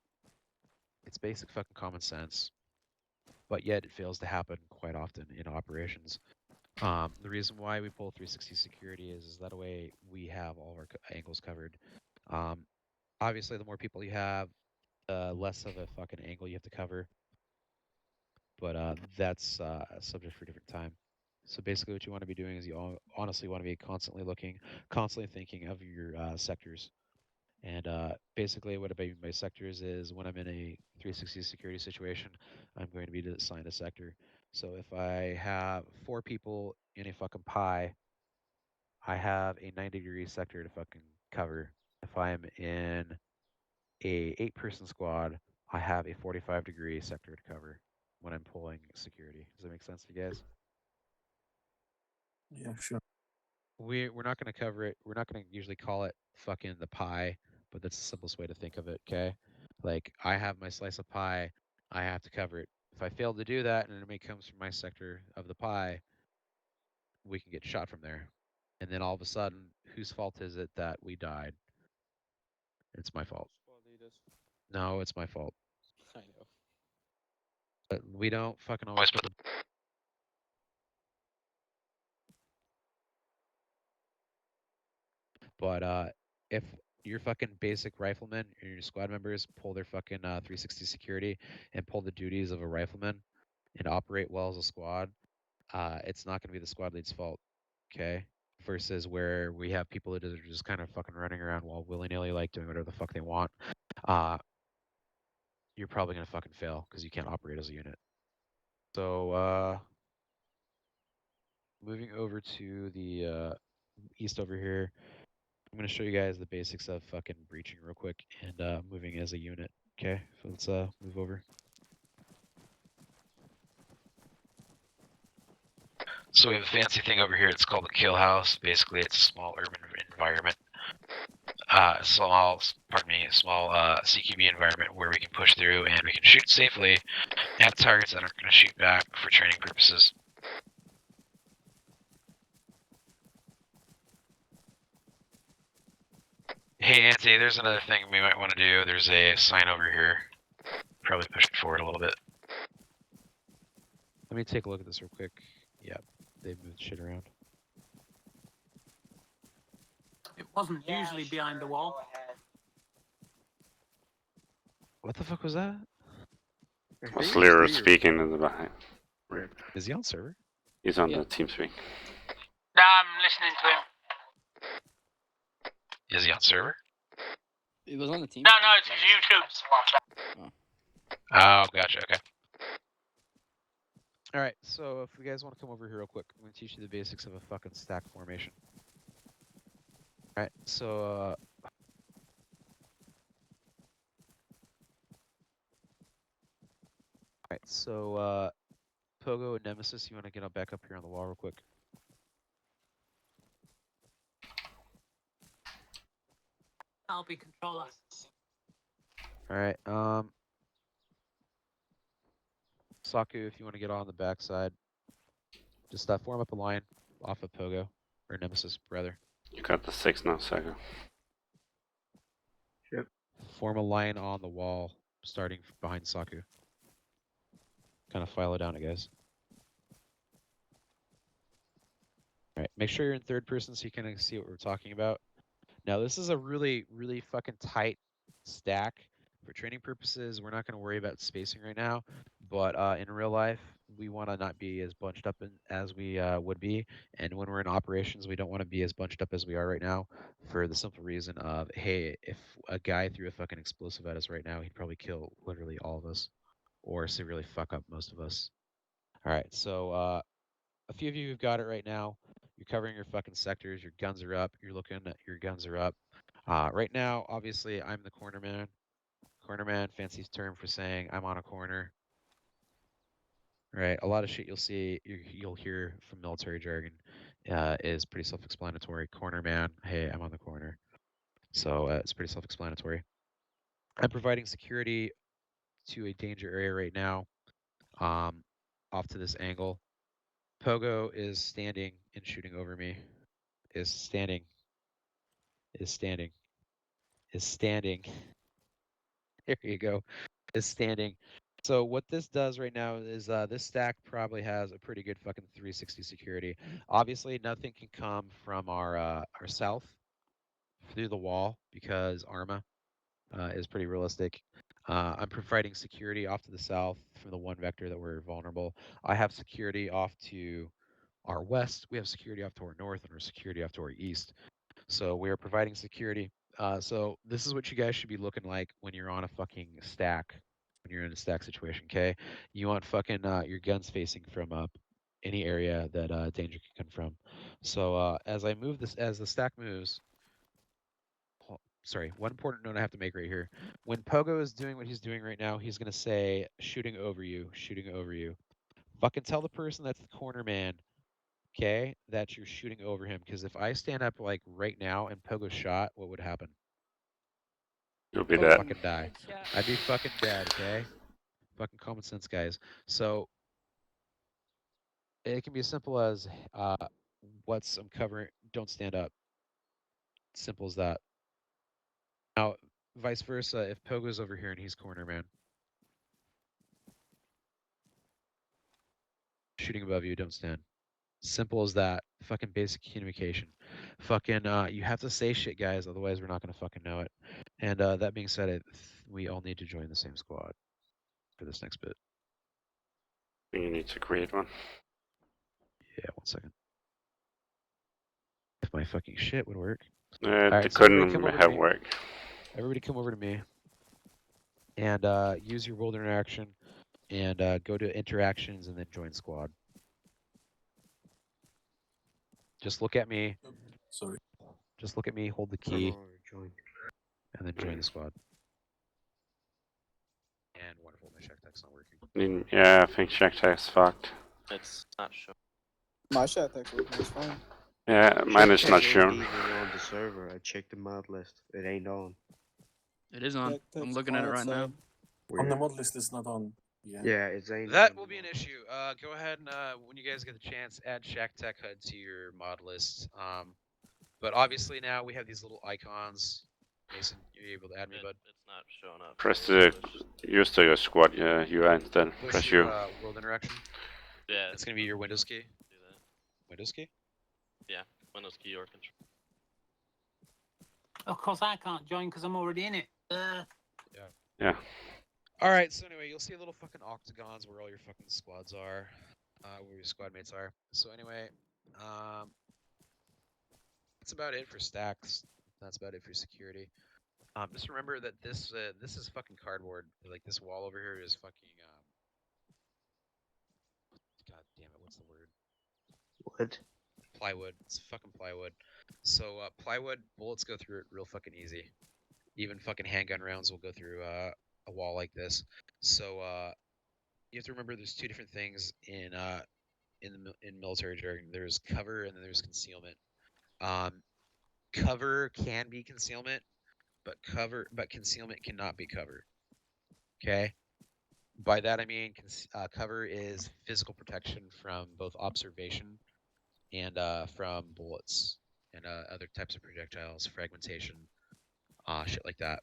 S2: It's basic fucking common sense, but yet it fails to happen quite often in operations. The reason why we pull 360 security is that way we have all of our angles covered. Obviously, the more people you have, less of a fucking angle you have to cover. But that's a subject for a different time. So basically what you want to be doing is you honestly want to be constantly looking, constantly thinking of your sectors. And basically what I mean by sectors is when I'm in a 360 security situation, I'm going to be assigned a sector. So if I have 4 people in a fucking pie, I have a 90-degree sector to fucking cover. If I'm in a 8-person squad, I have a 45-degree sector to cover when I'm pulling security. Does that make sense to you guys?
S4: Yeah, sure.
S2: We're not going to cover it. We're not going to usually call it fucking the pie, but that's the simplest way to think of it, okay? Like, I have my slice of pie, I have to cover it. If I fail to do that and an enemy comes from my sector of the pie, we can get shot from there. And then all of a sudden, whose fault is it that we died? It's my fault. No, it's my fault.
S9: I know.
S2: But we don't fucking always put the... But if your fucking basic rifleman and your squad members pull their fucking 360 security and pull the duties of a rifleman and operate well as a squad, it's not going to be the squad lead's fault, okay? Versus where we have people that are just kind of fucking running around while willy-nilly like doing whatever the fuck they want. You're probably going to fucking fail because you can't operate as a unit. So moving over to the east over here, I'm gonna show you guys the basics of fucking breaching real quick and moving as a unit. Okay, so let's move over.
S10: So we have a fancy thing over here. It's called the kill house. Basically, it's a small urban environment. Small CQB environment where we can push through and we can shoot safely at targets that aren't going to shoot back for training purposes. Hey, Anthony, there's another thing we might want to do. There's a sign over here. Probably push it forward a little bit.
S2: Let me take a look at this real quick. Yep, they've moved shit around.
S5: It wasn't usually behind the wall.
S2: What the fuck was that?
S6: Was Lero speaking in the behind? Weird.
S2: Is he on server?
S6: He's on the TeamSpeak.
S5: I'm listening to him.
S10: Is he on server?
S8: It was on the team.
S5: No, it's YouTube.
S10: Oh, gotcha. Okay.
S2: All right, so if you guys want to come over here real quick, I'm going to teach you the basics of a fucking stack formation. All right, so Pogo and Nemesis, you want to get back up here on the wall real quick?
S5: I'll be controller.
S2: All right, Saku, if you want to get on the backside, just form up a line off of Pogo, or Nemesis, rather.
S6: You got the 6 now, Saku.
S3: Yep.
S2: Form a line on the wall, starting behind Saku. Kind of file it down, guys. All right, make sure you're in third person so you can see what we're talking about. Now, this is a really, really fucking tight stack. For training purposes, we're not going to worry about spacing right now, but in real life, we want to not be as bunched up as we would be, and when we're in operations, we don't want to be as bunched up as we are right now, for the simple reason of, hey, if a guy threw a fucking explosive at us right now, he'd probably kill literally all of us, or severely fuck up most of us. All right, so a few of you have got it right now. You're covering your fucking sectors. Your guns are up. You're looking at your guns are up. Right now, obviously, I'm the corner man. Corner man, fancy term for saying I'm on a corner. Right, a lot of shit you'll see, you'll hear from military jargon is pretty self-explanatory. Corner man, hey, I'm on the corner. So it's pretty self-explanatory. I'm providing security to a danger area right now, off to this angle. Pogo is standing and shooting over me. Is standing. There you go. Is standing. So what this does right now is this stack probably has a pretty good fucking 360 security. Obviously, nothing can come from our south through the wall because Arma is pretty realistic. I'm providing security off to the south from the one vector that we're vulnerable. I have security off to our west. We have security off to our north and our security off to our east. So we are providing security. So this is what you guys should be looking like when you're on a fucking stack, when you're in a stack situation, okay? You want fucking your guns facing from any area that danger can come from. So as the stack moves, sorry, one important note I have to make right here. When Pogo is doing what he's doing right now, he's going to say, shooting over you, shooting over you. Fucking tell the person that's the corner man, okay, that you're shooting over him. Because if I stand up like right now and Pogo shot, what would happen?
S6: You'll be
S2: I'd
S6: dead.
S2: fucking die. I'd be fucking dead, okay? Fucking common sense, guys. So it can be as simple as I'm covering, don't stand up. Simple as that. Now, vice versa, if Pogo's over here and he's corner man, shooting above you, don't stand. Simple as that. Fucking basic communication. Fucking, you have to say shit, guys, otherwise we're not gonna fucking know it. And that being said, we all need to join the same squad for this next bit.
S6: You need to create one.
S2: Yeah, 1 second. If my fucking shit would work.
S6: It couldn't have worked.
S2: Everybody come over to me. And use your world interaction. And go to interactions and then join squad. Just look at me.
S4: Sorry.
S2: Just look at me, hold the key, and then join the squad. And wonderful, my check text not working.
S6: Yeah, I think check text fucked.
S12: It's not showing.
S9: My chat text working is fine.
S6: Yeah, mine is not
S13: Check text ain't
S6: shown.
S13: even on the server. I checked the mod list. It ain't on.
S8: It is on.
S9: Check
S8: I'm
S9: text
S8: looking at it right now.
S9: outside.
S4: On the
S13: Weird.
S4: mod list, it's not on. Yeah.
S13: Yeah, it's ain't
S2: That
S13: on
S2: will be an issue. Go ahead and when you guys get the chance, add Shack Tech HUD to your mod list. But obviously now we have these little icons. Mason, you're able to add me, bud.
S12: It's not showing up.
S6: Press
S12: Maybe
S6: the use the squad UI instead.
S2: Push
S6: Press
S2: your
S6: U.
S2: world interaction.
S12: Yeah.
S2: It's gonna be your Windows key.
S12: Do that.
S2: Windows key.
S12: Yeah. Windows key or control.
S5: Of course, I can't join because I'm already in it.
S6: Yeah.
S2: All right. So anyway, you'll see little fucking octagons where all your fucking squads are, where your squad mates are. So anyway, that's about it for stacks. That's about it for security. Just remember that this is fucking cardboard. Like this wall over here is fucking God damn it, what's the word?
S13: What?
S2: Plywood. It's fucking plywood. So plywood bullets go through it real fucking easy. Even fucking handgun rounds will go through a wall like this. So you have to remember there's two different things in military jargon. There's cover and then there's concealment. Cover can be concealment, but concealment cannot be cover. Okay. By that I mean cover is physical protection from both observation and from bullets and other types of projectiles, fragmentation, shit like that.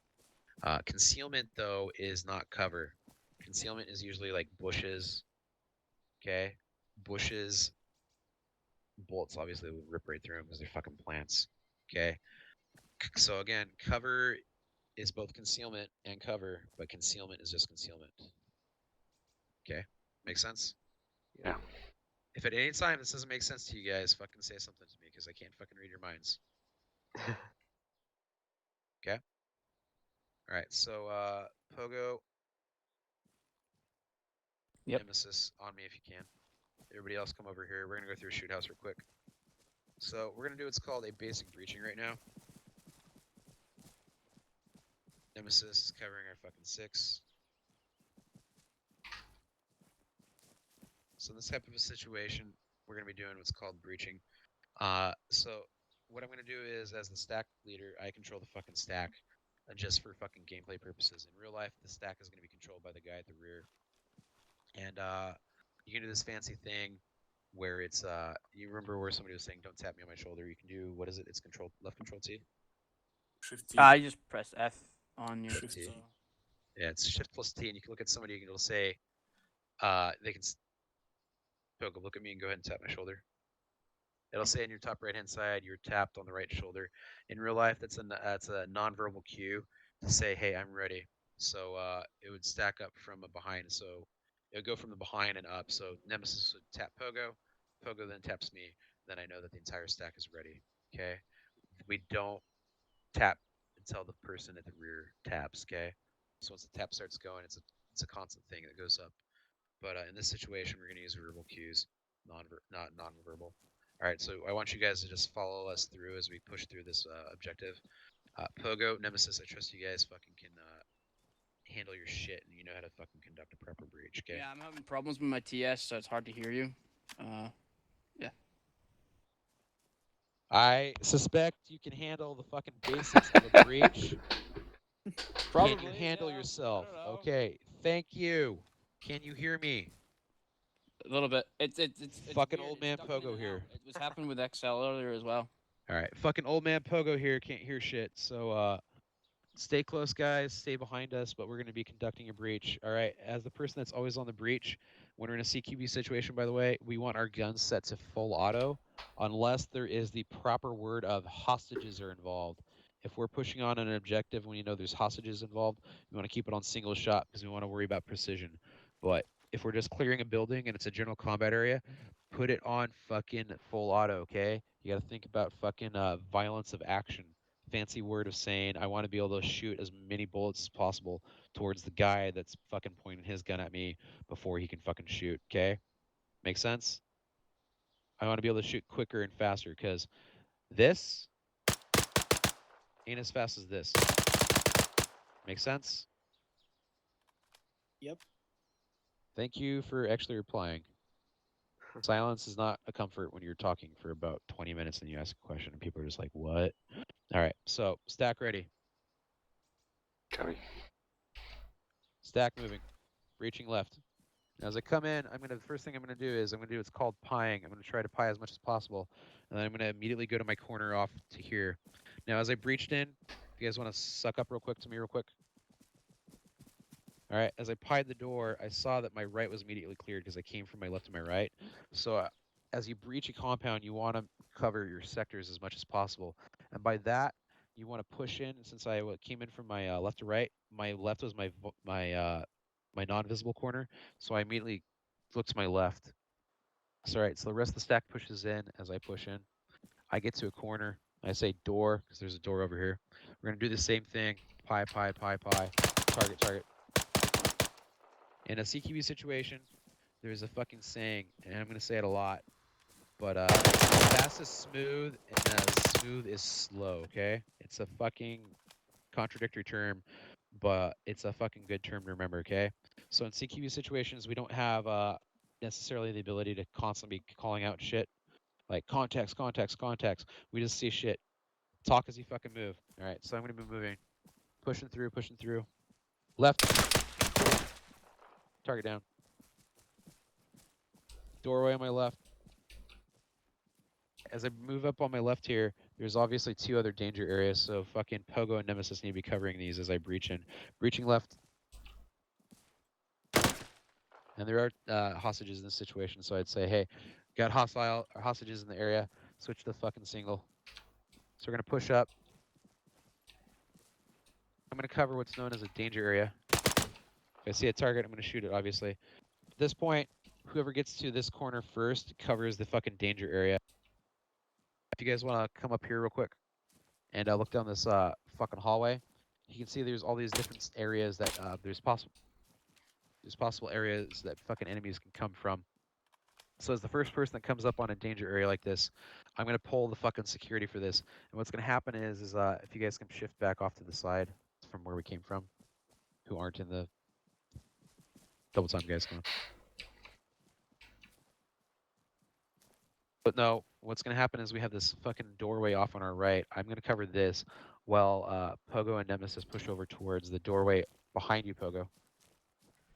S2: Concealment though is not cover. Concealment is usually like bushes. Okay, bushes. Bullets obviously would rip right through them because they're fucking plants. Okay, so again, cover is both concealment and cover, but concealment is just concealment. Okay, makes sense?
S6: Yeah.
S2: If at any time this doesn't make sense to you guys, fucking say something to me because I can't fucking read your minds. Okay? Alright, so Pogo.
S8: Yep.
S2: Nemesis on me if you can. Everybody else come over here. We're gonna go through a shoot house real quick. So we're gonna do what's called a basic breaching right now. Nemesis is covering our fucking 6. So in this type of a situation, we're gonna be doing what's called breaching. So what I'm gonna do is, as the stack leader, I control the fucking stack, just for fucking gameplay purposes. In real life, the stack is gonna be controlled by the guy at the rear, and you can do this fancy thing where it's you remember where somebody was saying, "Don't tap me on my shoulder." You can do what is it? It's control left control T.
S4: Shift T.
S8: I just press F on your.
S2: Shift T. Yeah, it's Shift plus T, and you can look at somebody and it'll say, they can. Pogo, look at me and go ahead and tap my shoulder. It'll say on your top right hand side you're tapped on the right shoulder. In real life, that's a nonverbal cue to say, "Hey, I'm ready." So it would stack up from a behind. So it would go from the behind and up. So Nemesis would tap Pogo, Pogo then taps me. Then I know that the entire stack is ready. Okay. We don't tap until the person at the rear taps. Okay. So once the tap starts going, it's a constant thing that goes up. But in this situation, we're going to use verbal cues, not non-verbal. All right, so I want you guys to just follow us through as we push through this objective. Pogo, Nemesis, I trust you guys fucking can handle your shit and you know how to fucking conduct a proper breach. Okay.
S8: Yeah, I'm having problems with my TS, so it's hard to hear you. Yeah.
S2: I suspect you can handle the fucking basics of a breach.
S8: Probably.
S2: Can you handle
S8: yeah,
S2: yourself?
S8: I don't know.
S2: Okay. Thank you. Can you hear me?
S8: A little bit. It's
S2: fucking
S8: weird.
S2: old
S8: It's
S2: man
S8: stuck in
S2: Pogo
S8: and
S2: here.
S8: out. It was happening with XL earlier as well.
S2: All right, fucking old man Pogo here can't hear shit. So stay close, guys. Stay behind us, but we're going to be conducting a breach. All right, as the person that's always on the breach, when we're in a CQB situation, by the way, we want our guns set to full auto, unless there is the proper word of hostages are involved. If we're pushing on an objective when you know there's hostages involved, we want to keep it on single shot because we want to worry about precision. But if we're just clearing a building and it's a general combat area, put it on fucking full auto, okay? You got to think about fucking violence of action. Fancy word of saying I want to be able to shoot as many bullets as possible towards the guy that's fucking pointing his gun at me before he can fucking shoot, okay? Make sense? I want to be able to shoot quicker and faster because this ain't as fast as this. Make sense?
S9: Yep.
S2: Thank you for actually replying. Silence is not a comfort when you're talking for about 20 minutes and you ask a question and people are just like, what? All right, so stack ready.
S6: Copy.
S2: Stack moving. Reaching left. Now, as I come in, the first thing I'm gonna do is what's called pieing. I'm gonna try to pie as much as possible, and then I'm gonna immediately go to my corner off to here. Now, as I breached in, if you guys want to suck up real quick to me real quick. All right, as I pied the door, I saw that my right was immediately cleared because I came from my left to my right. So as you breach a compound, you want to cover your sectors as much as possible. And by that, you want to push in. Since I came in from my left to right, my left was my non-visible corner. So I immediately look to my left. So, all right, so the rest of the stack pushes in as I push in. I get to a corner. I say door because there's a door over here. We're going to do the same thing. Pie, pie, pie, pie. Target, target. In a CQB situation, there's a fucking saying, and I'm gonna say it a lot, but fast is smooth and smooth is slow, okay? It's a fucking contradictory term, but it's a fucking good term to remember, okay? So in CQB situations, we don't have necessarily the ability to constantly be calling out shit, like contacts, contacts, contacts. We just see shit. Talk as you fucking move. All right, so I'm gonna be moving. Pushing through. Left. Target down. Doorway on my left. As I move up on my left here, there's obviously two other danger areas, so fucking Pogo and Nemesis need to be covering these as I breach in. Breaching left. And there are hostages in this situation, so I'd say, hey, got hostages in the area, switch to fucking single. So we're gonna push up. I'm gonna cover what's known as a danger area. If I see a target, I'm gonna shoot it, obviously. At this point, whoever gets to this corner first covers the fucking danger area. If you guys want to come up here real quick and look down this fucking hallway, you can see there's all these different areas that there's possible areas that fucking enemies can come from. So as the first person that comes up on a danger area like this, I'm gonna pull the fucking security for this. And what's gonna happen is if you guys can shift back off to the side from where we came from, who aren't in the double time guys, come on. But no, what's going to happen is we have this fucking doorway off on our right. I'm going to cover this while Pogo and Nemesis push over towards the doorway behind you, Pogo.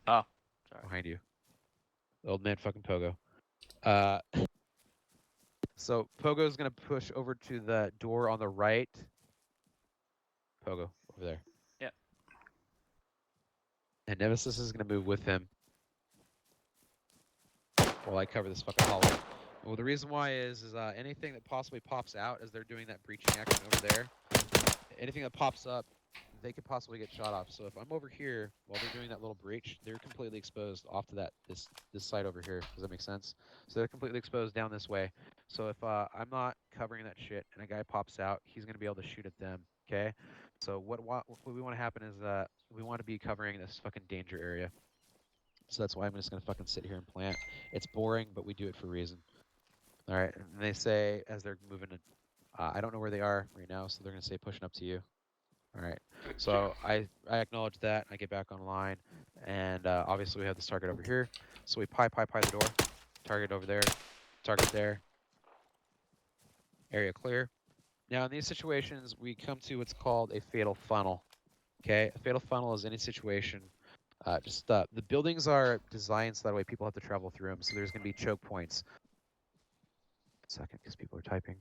S8: Oh, sorry.
S2: Behind you. Old man fucking Pogo. So Pogo's going to push over to the door on the right. Pogo, over there.
S8: Yep.
S2: And Nemesis is going to move with him while I cover this fucking hallway. Well, the reason why is anything that possibly pops out as they're doing that breaching action over there, anything that pops up, they could possibly get shot off. So if I'm over here while they're doing that little breach, they're completely exposed off to this side over here. Does that make sense? So they're completely exposed down this way. So if I'm not covering that shit and a guy pops out, he's gonna be able to shoot at them. Okay. So what we want to happen is we want to be covering this fucking danger area. So that's why I'm just gonna fucking sit here and plant. It's boring, but we do it for a reason. All right, and they say as they're moving in, I don't know where they are right now, so they're going to say pushing up to you. All right, so I acknowledge that. I get back online, and obviously we have this target over here. So we pie the door. Target over there. Target there. Area clear. Now in these situations, we come to what's called a fatal funnel. Okay, a fatal funnel is any situation. The buildings are designed so that way people have to travel through them. So there's going to be choke points. Second, because people are typing.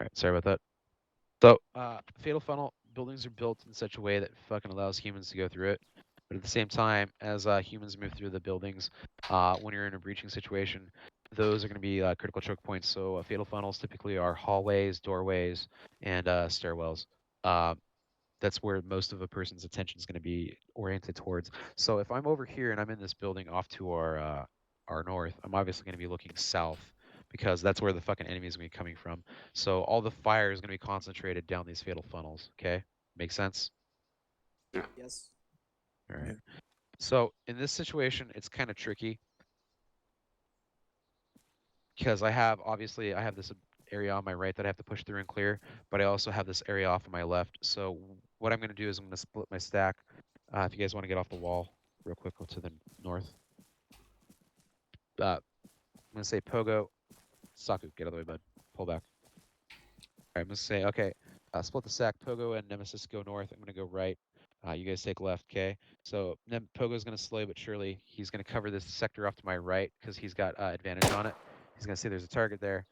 S2: All right, sorry about that. So, fatal funnel buildings are built in such a way that fucking allows humans to go through it. But at the same time, as humans move through the buildings, when you're in a breaching situation, those are going to be critical choke points. So fatal funnels typically are hallways, doorways, and stairwells. That's where most of a person's attention is going to be oriented towards. So if I'm over here and I'm in this building off to our north, I'm obviously going to be looking south because that's where the fucking enemy is going to be coming from. So all the fire is going to be concentrated down these fatal funnels. Okay, make sense?
S9: Yes.
S2: All right. So in this situation, it's kind of tricky because I have this area on my right that I have to push through and clear, but I also have this area off on my left. So what I'm going to do is I'm going to split my stack. If you guys want to get off the wall real quick, go to the north. I'm going to say Pogo, Saku, get out of the way, bud. Pull back. All right, I'm going to say, okay, split the stack. Pogo and Nemesis go north. I'm going to go right. You guys take left, okay? So Pogo's going to slowly but surely, he's going to cover this sector off to my right because he's got advantage on it. He's going to see there's a target there.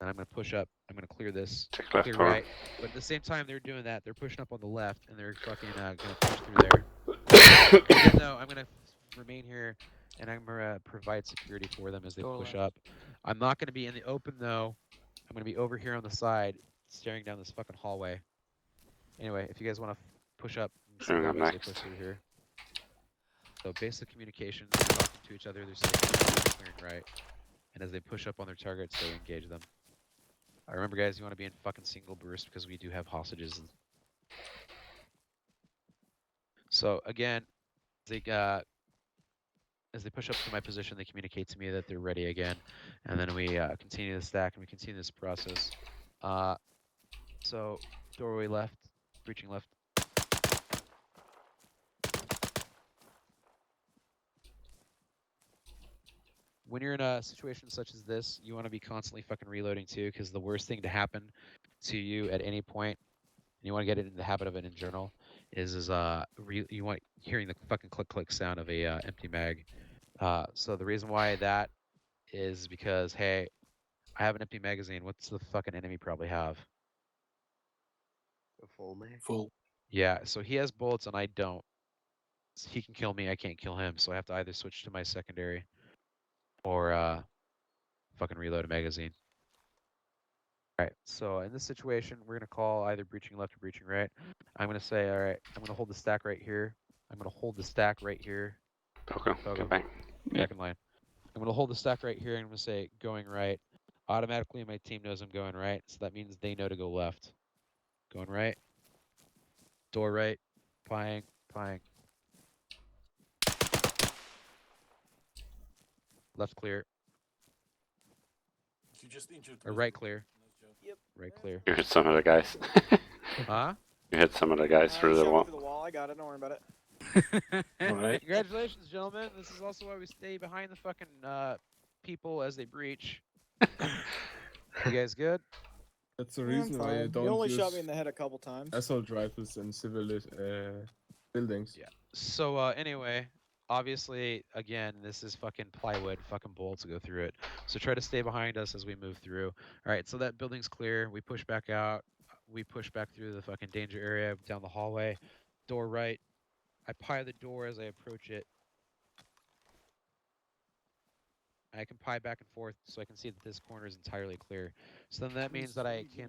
S2: And I'm going to push up. I'm going to clear this.
S6: Check left
S2: Clear
S6: for
S2: right. But at the same time they're doing that, they're pushing up on the left, and they're fucking going to push through there. Even though I'm going to remain here, and I'm going to provide security for them as they push up. I'm not going to be in the open, though. I'm going to be over here on the side, staring down this fucking hallway. Anyway, if you guys want to push up and see
S6: Going
S2: them
S6: up
S2: as they
S6: next.
S2: push through here. So basic communication, they're talking to each other, they're saying clearing right. And as they push up on their targets, they engage them. Remember, guys, you want to be in fucking single burst because we do have hostages. So again, as they push up to my position, they communicate to me that they're ready again, and then we continue the stack and we continue this process. So doorway left, breaching left. When you're in a situation such as this, you want to be constantly fucking reloading too, because the worst thing to happen to you at any point, and you want to get into the habit of it in general, is you want hearing the fucking click sound of a empty mag. So the reason why that is because, hey, I have an empty magazine. What's the fucking enemy probably have?
S13: A full mag.
S4: Full.
S2: Yeah, so he has bullets and I don't. So he can kill me, I can't kill him. So I have to either switch to my secondary or fucking reload a magazine. Alright, so in this situation, we're going to call either breaching left or breaching right. I'm going to say, alright, I'm going to hold the stack right here. I'm going to hold the stack right here.
S6: Pogo, get back.
S2: Back in line. I'm going to hold the stack right here and I'm going to say going right. Automatically, my team knows I'm going right, so that means they know to go left. Going right. Door right. Pying. Left clear.
S4: You just injured.
S2: Or right clear.
S4: Nice job.
S9: Yep.
S2: Right clear.
S6: You hit some of the guys.
S2: Huh?
S6: You hit some of the guys through the
S9: Shove me
S6: wall.
S9: through the wall. I got it. Don't worry about it.
S4: All right.
S2: Congratulations, gentlemen. This is also why we stay behind the fucking people as they breach. You guys good?
S14: That's the
S9: I'm
S14: reason why you
S9: fine.
S14: don't
S9: You only
S14: use
S9: shot me in the head a couple times.
S14: assault rifles in civil buildings.
S2: Yeah. So anyway, obviously, again, this is fucking plywood, fucking bolts go through it. So try to stay behind us as we move through. All right, so that building's clear. We push back out. We push back through the fucking danger area, down the hallway. Door right. I pie the door as I approach it. I can pie back and forth so I can see that this corner is entirely clear. So then that means that I can,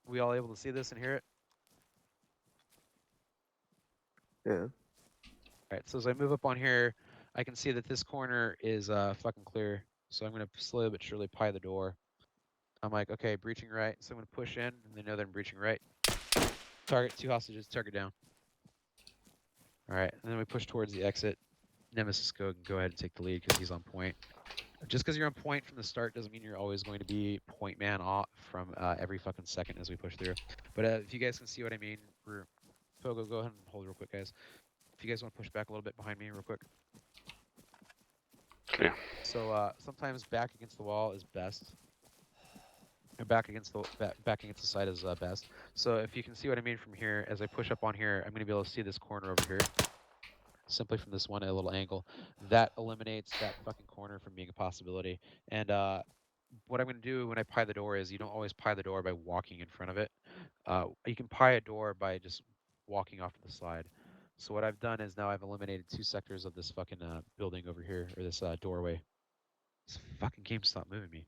S2: we all able to see this and hear it?
S13: Yeah.
S2: Alright, so as I move up on here, I can see that this corner is fucking clear. So I'm going to slowly but surely pie the door. I'm like, okay, breaching right. So I'm going to push in, and they know that I'm breaching right. Target, 2 hostages, target down. Alright, and then we push towards the exit. Nemesis, go ahead and take the lead because he's on point. Just because you're on point from the start doesn't mean you're always going to be point man off from every fucking second as we push through. But if you guys can see what I mean, Pogo, go ahead and hold real quick, guys. If you guys want to push back a little bit behind me real quick.
S6: Clear.
S2: So sometimes back against the wall is best. Or back against the side is best. So if you can see what I mean from here, as I push up on here, I'm going to be able to see this corner over here. Simply from this one a little angle. That eliminates that fucking corner from being a possibility. And what I'm going to do when I pie the door is you don't always pie the door by walking in front of it. You can pie a door by just walking off to the side. So what I've done is now I've eliminated 2 sectors of this fucking building over here, or this doorway. This fucking game stopped moving me.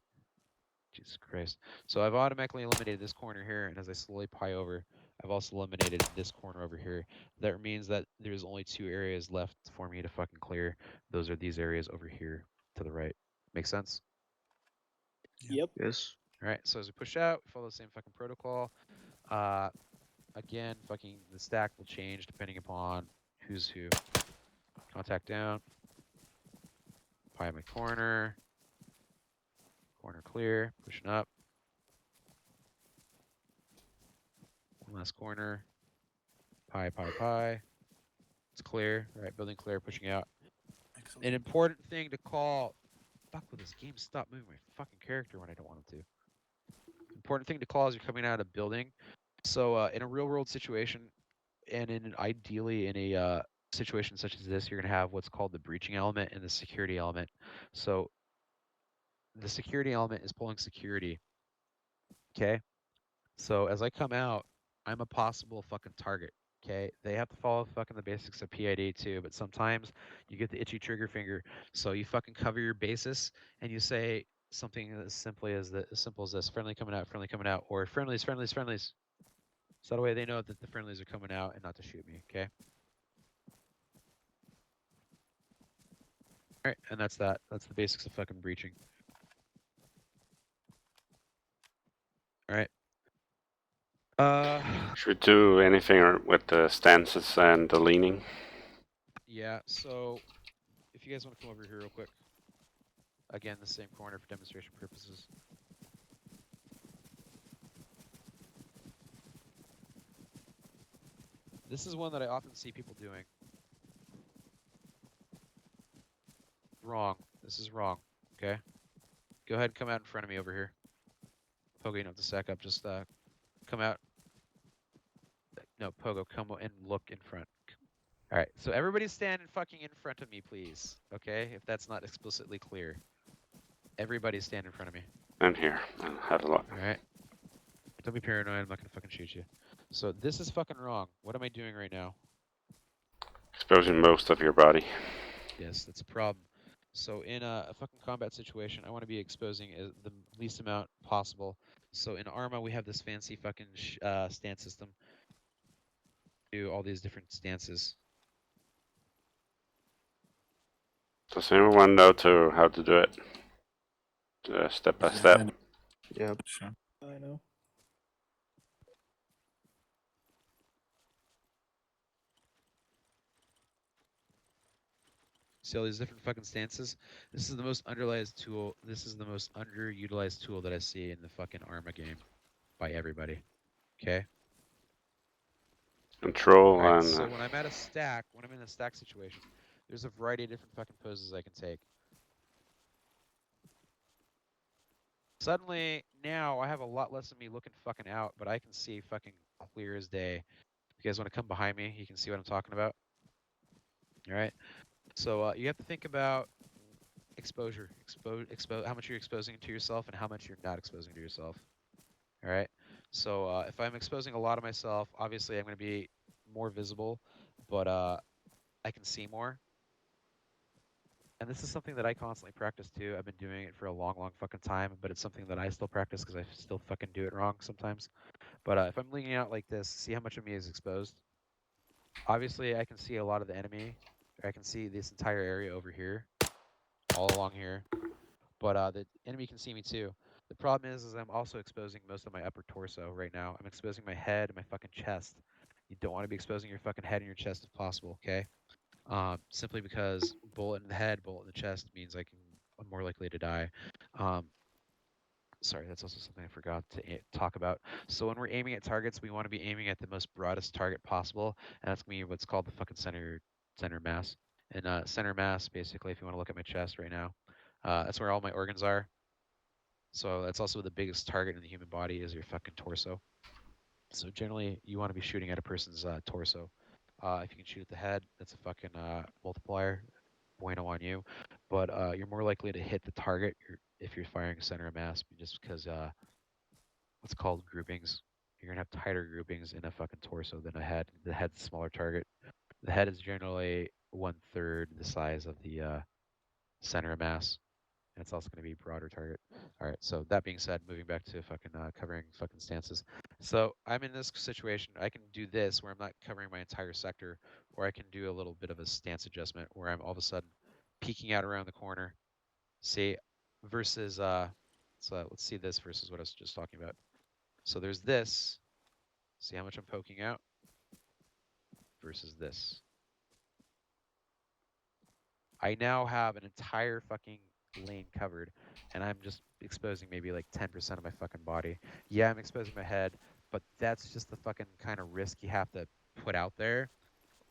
S2: Jesus Christ. So I've automatically eliminated this corner here, and as I slowly pie over, I've also eliminated this corner over here. That means that there's only 2 areas left for me to fucking clear. Those are these areas over here. to the right. Make sense?
S9: Yep.
S13: Yes.
S2: All right. So as we push out, we follow the same fucking protocol. Again, fucking the stack will change depending upon who's who. Contact down. Pie in my corner. Corner clear. Pushing up. One last corner. Pie, pie, pie. It's clear. All right, building clear, pushing out.
S4: Excellent.
S2: An important thing to call. Fuck with this game. Stop moving my fucking character when I don't want it to. Important thing to call as you're coming out of a building. So in a real world situation, and ideally in a situation such as this, you're gonna have what's called the breaching element and the security element. So the security element is pulling security. Okay. So as I come out, I'm a possible fucking target. Okay, they have to follow fucking the basics of PID too, but sometimes you get the itchy trigger finger. So you fucking cover your bases and you say something as simple as this: friendly coming out, or friendlies. So that way they know that the friendlies are coming out and not to shoot me. Okay. All right, and that's that. That's the basics of fucking breaching. All right.
S6: Should we do anything with the stances and the leaning?
S2: Yeah. So if you guys want to come over here real quick. Again, the same corner for demonstration purposes. This is one that I often see people doing. Wrong. This is wrong. Okay? Go ahead and come out in front of me over here. Pogo, you don't have to stack up. Just come out. No, Pogo, come and look in front. Alright, so everybody stand fucking in front of me, please. Okay? If that's not explicitly clear. Everybody stand in front of me.
S6: And here, I'll have a look.
S2: Alright? Don't be paranoid, I'm not gonna fucking shoot you. So this is fucking wrong. What am I doing right now?
S6: Exposing most of your body.
S2: Yes, that's a problem. So in a fucking combat situation, I want to be exposing the least amount possible. So in Arma, we have this fancy fucking stance system. Do all these different stances.
S6: Does anyone know how to do it? Step by step.
S13: Yep.
S9: I know.
S2: See all these different fucking stances? This is the most underutilized tool. This is the most underutilized tool that I see in the fucking Arma game by everybody. Okay?
S6: Control
S2: Alright,
S6: and...
S2: so when I'm at a stack, when I'm in a stack situation, there's a variety of different fucking poses I can take. Suddenly, now I have a lot less of me looking fucking out, but I can see fucking clear as day. If you guys want to come behind me, you can see what I'm talking about. Alright? So you have to think about exposure. How much you're exposing to yourself and how much you're not exposing to yourself. Alright? So if I'm exposing a lot of myself, obviously I'm going to be more visible, but I can see more. And this is something that I constantly practice too. I've been doing it for a long, long fucking time, but it's something that I still practice because I still fucking do it wrong sometimes. But if I'm leaning out like this, see how much of me is exposed? Obviously, I can see a lot of the enemy. I can see this entire area over here, all along here. But the enemy can see me too. The problem is I'm also exposing most of my upper torso right now. I'm exposing my head and my fucking chest. You don't want to be exposing your fucking head and your chest if possible, okay? Simply because bullet in the head, bullet in the chest means I'm more likely to die. Sorry, that's also something I forgot to talk about. So when we're aiming at targets, we want to be aiming at the most broadest target possible, and that's gonna be what's called the fucking center mass. And center mass, basically, if you want to look at my chest right now, that's where all my organs are. So that's also the biggest target in the human body is your fucking torso. So generally, you want to be shooting at a person's torso. If you can shoot at the head, that's a fucking multiplier. Bueno on you. But you're more likely to hit the target if you're firing center of mass, just because what's called groupings. You're going to have tighter groupings in a fucking torso than a head. The head's a smaller target. The head is generally 1/3 the size of the center of mass. And it's also going to be a broader target. All right, so that being said, moving back to fucking covering fucking stances. So I'm in this situation. I can do this where I'm not covering my entire sector, or I can do a little bit of a stance adjustment where I'm all of a sudden peeking out around the corner See, versus so let's see this versus what I was just talking about. So there's this. See how much I'm poking out versus this. I now have an entire fucking lane covered, and I'm just exposing maybe like 10% of my fucking body. Yeah, I'm exposing my head, but that's just the fucking kind of risk you have to put out there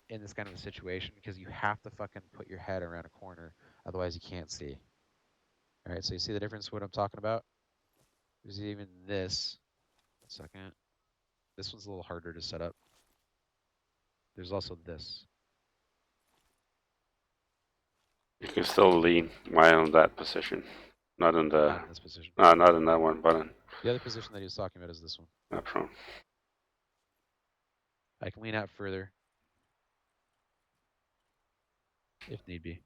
S2: in this kind of a situation, because you have to fucking put your head around a corner, otherwise you can't see. All right, so you see the difference what I'm talking about? There's even this. 1 second. This one's a little harder to set up. There's also this.
S6: You can still lean while in that position. Not in the.
S2: Not in this position.
S6: Not in that one, but in.
S2: The other position that he was talking about is this one.
S6: Up front.
S2: I can lean out further if need be.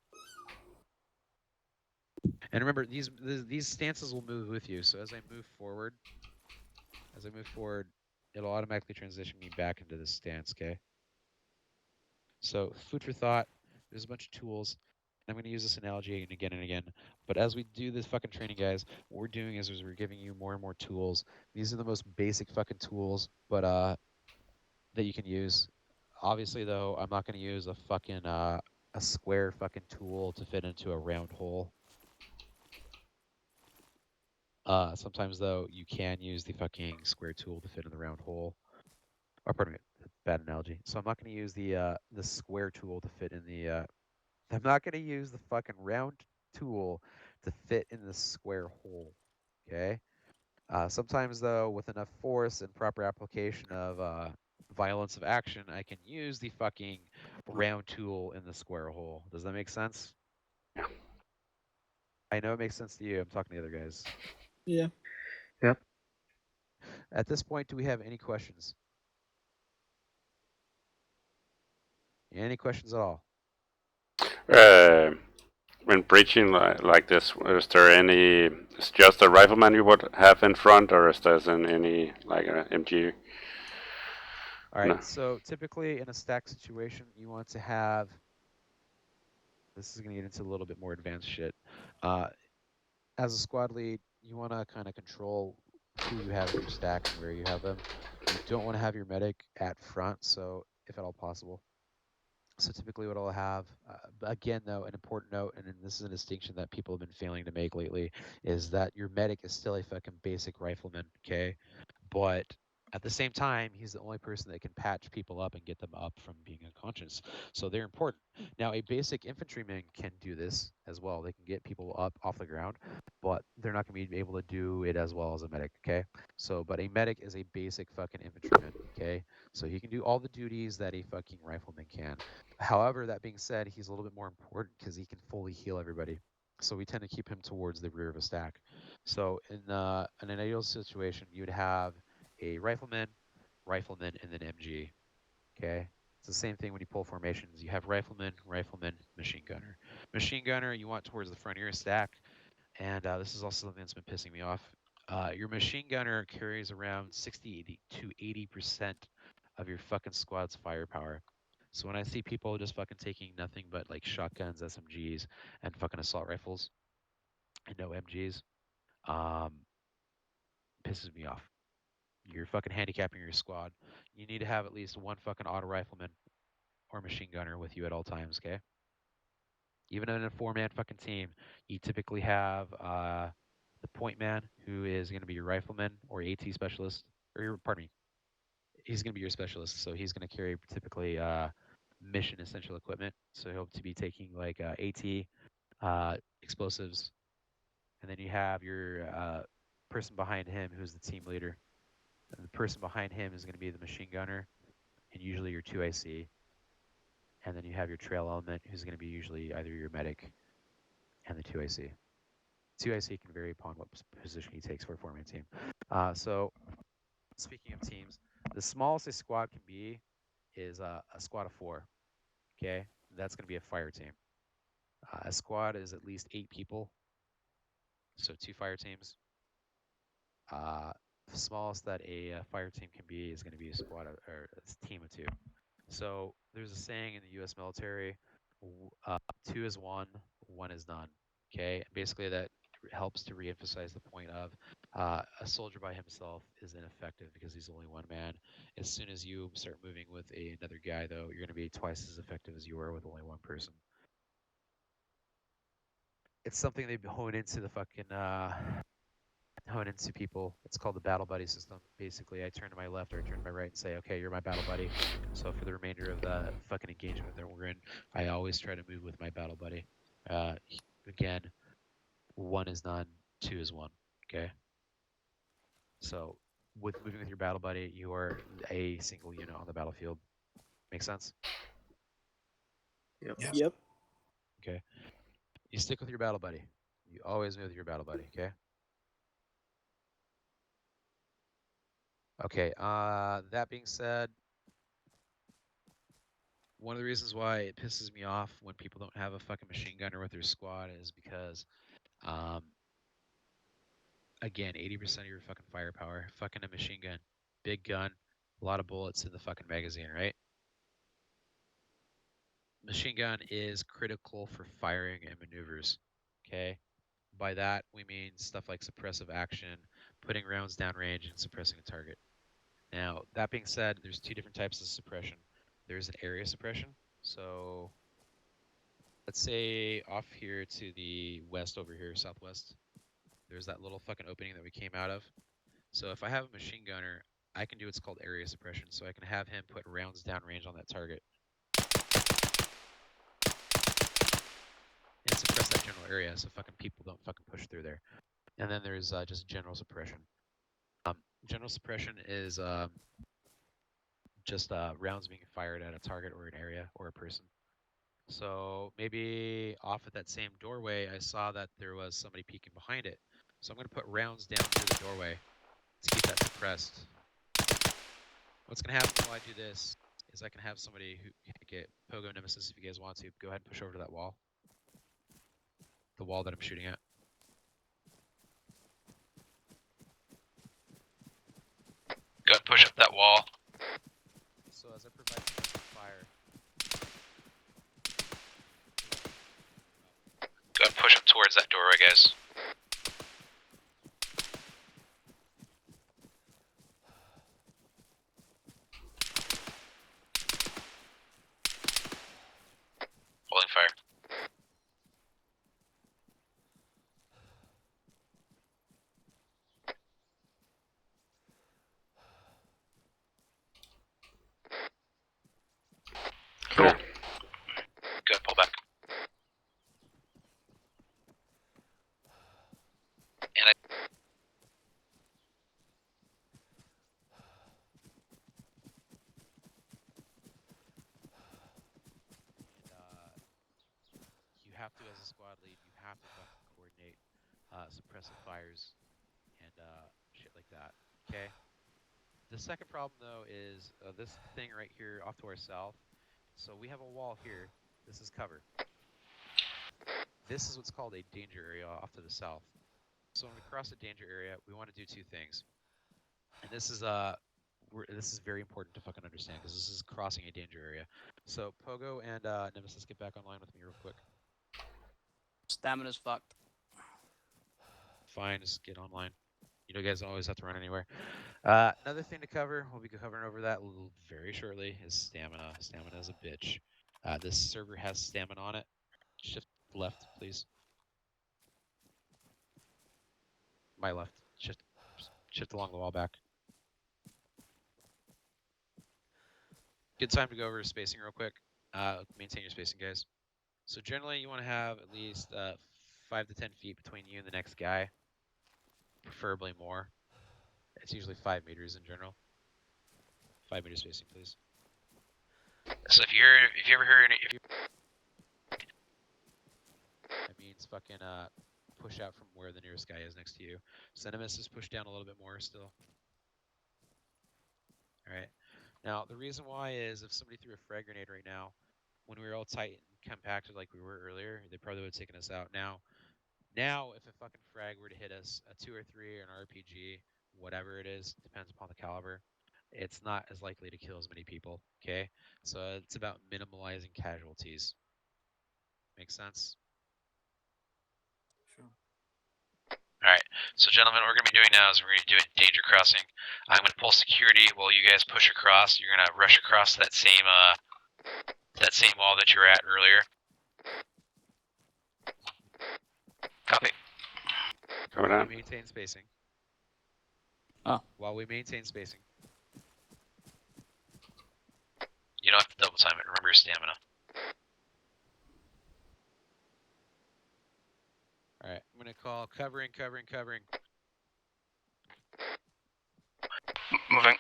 S2: And remember, these stances will move with you. So as I move forward, it'll automatically transition me back into this stance. Okay. So food for thought. There's a bunch of tools. I'm going to use this analogy and again. But as we do this fucking training, guys, what we're doing is we're giving you more and more tools. These are the most basic fucking tools, but that you can use. Obviously, though, I'm not going to use a fucking a square fucking tool to fit into a round hole. Sometimes, though, you can use the fucking square tool to fit in the round hole. Or pardon me, bad analogy. So I'm not going to use the square tool to fit in the. I'm not going to use the fucking round tool to fit in the square hole. Okay. Sometimes, though, with enough force and proper application of violence of action, I can use the fucking round tool in the square hole. Does that make sense?
S6: Yeah.
S2: I know it makes sense to you. I'm talking to the other guys.
S9: Yeah.
S13: Yep.
S2: At this point, do we have any questions? Any questions at all?
S6: When breaching like this, is there any? Is just a rifleman you would have in front, or is there any like a MG?
S2: All right.
S6: No.
S2: So typically in a stack situation, you want to have. This is going to get into a little bit more advanced shit. As a squad lead, you want to kind of control who you have in your stack and where you have them. You don't want to have your medic at front, so if at all possible. So typically what I'll have, again though, an important note, and this is a distinction that people have been failing to make lately, is that your medic is still a fucking basic rifleman, okay? But at the same time, he's the only person that can patch people up and get them up from being unconscious. So they're important. Now, a basic infantryman can do this as well. They can get people up off the ground, but they're not going to be able to do it as well as a medic, okay? So, but a medic is a basic fucking infantryman, okay? So he can do all the duties that a fucking rifleman can. However, that being said, he's a little bit more important because he can fully heal everybody. So we tend to keep him towards the rear of a stack. So in an ideal situation, you'd have a rifleman, and then MG. Okay, it's the same thing when you pull formations. You have rifleman, machine gunner. Machine gunner, you want towards the front of your stack, and this is also something that's been pissing me off. Your machine gunner carries around 60 to 80% of your fucking squad's firepower. So when I see people just fucking taking nothing but like shotguns, SMGs, and fucking assault rifles, and no MGs, pisses me off. You're fucking handicapping your squad. You need to have at least one fucking auto rifleman or machine gunner with you at all times, okay? Even in a 4-man fucking team, you typically have the point man, who is going to be your rifleman or AT specialist, or your, pardon me, he's going to be your specialist. So he's going to carry typically mission essential equipment. So he'll be taking like AT, explosives, and then you have your person behind him who's the team leader. And the person behind him is going to be the machine gunner, and usually your 2IC. And then you have your trail element, who's going to be usually either your medic and the 2IC. 2IC can vary upon what position he takes for a 4-man team. So, speaking of teams, the smallest a squad can be is a squad of 4. Okay, that's going to be a fire team. A squad is at least 8 people, so 2 fire teams. The smallest that a fire team can be is going to be a squad of, or a team of 2. So there's a saying in the U.S. military: 2 is 1, 1 is none. Okay, basically that helps to reemphasize the point of a soldier by himself is ineffective because he's only one man. As soon as you start moving with another guy, though, you're going to be twice as effective as you were with only one person. It's something they hone into the fucking hone into people. It's called the battle buddy system. Basically, I turn to my left or I turn to my right and say, okay, you're my battle buddy. So for the remainder of the fucking engagement that we're in, I always try to move with my battle buddy. Again, 1 is none, 2 is 1. Okay. So with moving with your battle buddy, you are a single unit on the battlefield. Make sense?
S9: Yep.
S2: Okay. You stick with your battle buddy. You always move with your battle buddy. Okay. Okay. That being said, one of the reasons why it pisses me off when people don't have a fucking machine gunner with their squad is because, again, 80% of your fucking firepower, fucking a machine gun, big gun, a lot of bullets in the fucking magazine, right? Machine gun is critical for firing and maneuvers. Okay. By that, we mean stuff like suppressive action, putting rounds downrange, and suppressing a target. Now, that being said, there's two different types of suppression. There's an area suppression. So, let's say off here to the west over here, southwest, there's that little fucking opening that we came out of. So if I have a machine gunner, I can do what's called area suppression. So I can have him put rounds downrange on that target and suppress that general area so fucking people don't fucking push through there. And then there's just general suppression. General suppression is just rounds being fired at a target or an area or a person. So maybe off at that same doorway, I saw that there was somebody peeking behind it. So I'm going to put rounds down through the doorway to keep that suppressed. What's going to happen while I do this is I can have somebody who get Pogo Nemesis, if you guys want to, go ahead and push over to that wall. The wall that I'm shooting at.
S10: Go ahead, push up that wall.
S2: So as I provide fire,
S10: Go ahead, push up towards that doorway, guys. Holding fire.
S6: Clear.
S10: Go ahead, pull back. And
S2: you have to, as a squad lead, you have to fucking coordinate suppressive fires and shit like that. Okay. The second problem though is this thing right here off to our south. So we have a wall here. This is cover. This is what's called a danger area off to the south. So when we cross a danger area, we want to do two things. And this is very important to fucking understand because this is crossing a danger area. So Pogo and Nemesis, get back online with me real quick.
S8: Stamina's fucked.
S2: Fine, just get online. You know, guys don't always have to run anywhere. Another thing to cover, we'll be covering over that very shortly, is stamina. Stamina is a bitch. This server has stamina on it. Shift left, please. My left. Shift along the wall back. Good time to go over spacing real quick. Maintain your spacing, guys. So generally, you want to have at least 5 to 10 feet between you and the next guy. Preferably more. It's usually 5 meters in general. 5 meter spacing, please.
S10: so if you ever heard any,
S2: That means fucking push out from where the nearest guy is next to you. Nemesis push down a little bit more still. Alright. Now, the reason why is if somebody threw a frag grenade right now, when we were all tight and compacted like we were earlier, they probably would have taken us out. Now, if a fucking frag were to hit us, a 2 or 3 or an RPG, whatever it is, depends upon the caliber, it's not as likely to kill as many people, okay? So it's about minimalizing casualties. Make sense?
S10: Alright, so gentlemen, what we're going to be doing now is we're going to be doing danger crossing. I'm going to pull security while you guys push across. You're going to rush across that same wall that you were at earlier. Copy.
S6: Coming
S2: While
S6: out.
S2: we maintain spacing.
S8: Oh.
S2: While we maintain spacing.
S10: You don't have to double time it. Remember your stamina.
S2: Alright, I'm going to call covering.
S10: Moving.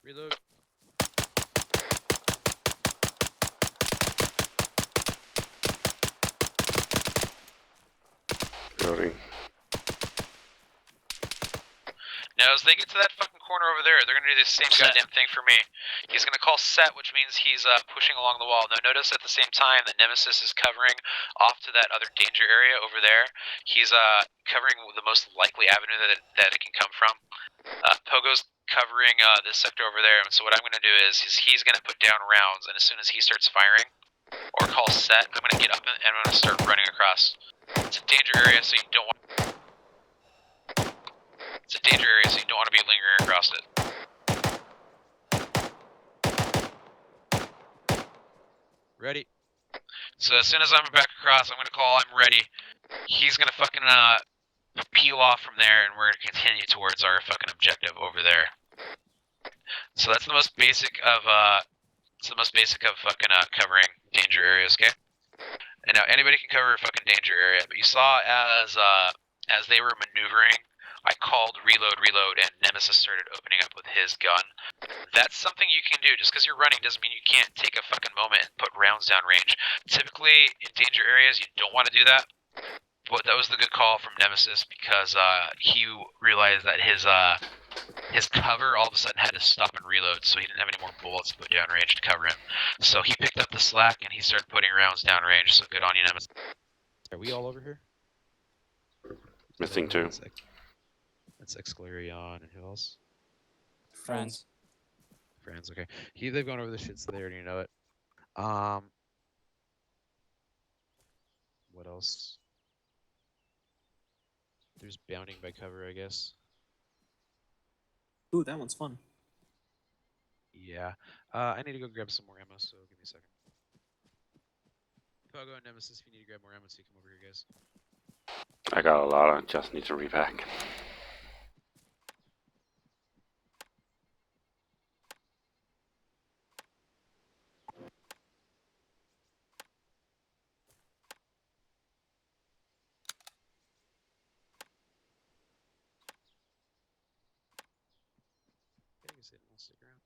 S2: Reload.
S6: Reloading.
S10: Now, as they get to that fucking corner over there, they're gonna do the same goddamn thing for me. He's gonna call set, which means he's pushing along the wall. Now, notice at the same time that Nemesis is covering off to that other danger area over there. He's covering the most likely avenue that it can come from. Pogo's covering this sector over there, and so what I'm gonna do is he's gonna put down rounds, and as soon as he starts firing, or call set, I'm gonna get up and I'm gonna start running across. It's a danger area, so you don't want. It's a danger area, so you don't want to be lingering across it.
S2: Ready.
S10: So as soon as I'm back across, I'm gonna call I'm ready. He's gonna fucking peel off from there, and we're gonna continue towards our fucking objective over there. So that's the most basic of fucking covering danger areas, okay? And now anybody can cover a fucking danger area, but you saw as they were maneuvering, I called reload, and Nemesis started opening up with his gun. That's something you can do. Just because you're running doesn't mean you can't take a fucking moment and put rounds down range. Typically, in danger areas, you don't want to do that. But that was the good call from Nemesis because he realized that his cover all of a sudden had to stop and reload, so he didn't have any more bullets to put down range to cover him. So he picked up the slack and he started putting rounds down range. So good on you, Nemesis.
S2: Are we all over here?
S6: Missing two.
S2: That's Exclarion and who else?
S1: Friends.
S2: Friends, okay. They've gone over the shit, so they already know it. What else? There's bounding by cover, I guess.
S9: Ooh, that one's fun.
S2: Yeah. I need to go grab some more ammo, so give me a second. Pogo and Nemesis, if you need to grab more ammo, so you come over here, guys.
S6: I got a lot. I just need to repack.
S2: I guess they didn't want to stick around.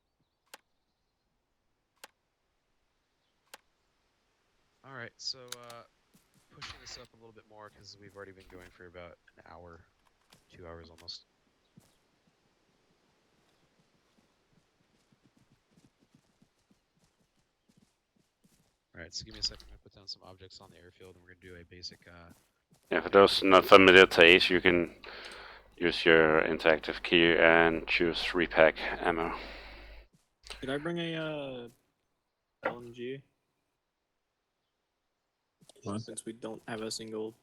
S2: Alright, so pushing this up a little bit more because we've already been going for about an hour, 2 hours almost. Alright, so give me a second. I'm going to put down some objects on the airfield and we're going to do a basic...
S6: Yeah, for those not familiar to Ace, you can use your interactive key and choose repack ammo.
S9: Did I bring a LMG?
S4: What?
S9: Since we don't have a single.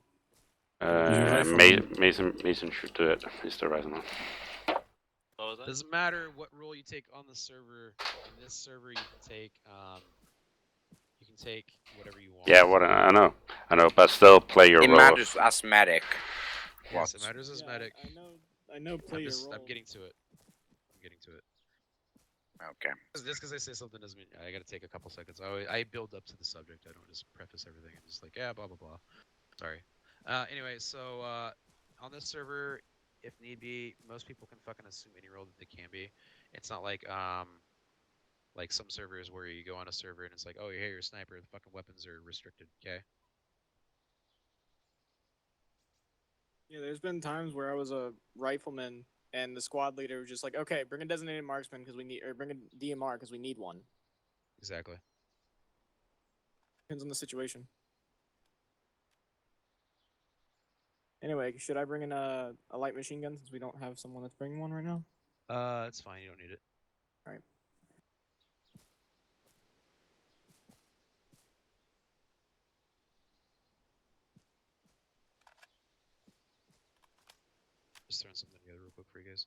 S6: Mason should do it. He's the right one.
S12: What was that?
S2: Doesn't matter what role you take on the server. In this server, you can take whatever you want.
S6: Yeah, what I know, but still play your
S15: It
S6: role.
S15: matters as medic.
S2: Yes, it matters as medic.
S9: I know. Play your role.
S2: I'm getting to it.
S15: Okay.
S2: Just because I say something doesn't mean I gotta take a couple seconds. I build up to the subject. I don't just preface everything and just like, yeah, blah blah blah. Sorry. Anyway, so on this server, if need be, most people can fucking assume any role that they can be. It's not like some servers where you go on a server and it's like, oh, hey, you're a sniper. The fucking weapons are restricted. Okay.
S9: Yeah, there's been times where I was a rifleman and the squad leader was just like, okay, bring a designated marksman because we need, or bring a DMR because we need one.
S2: Exactly.
S9: Depends on the situation. Anyway, should I bring in a light machine gun since we don't have someone that's bringing one right now?
S2: It's fine. You don't need it.
S9: All right.
S2: Just throwing something together real quick for you guys.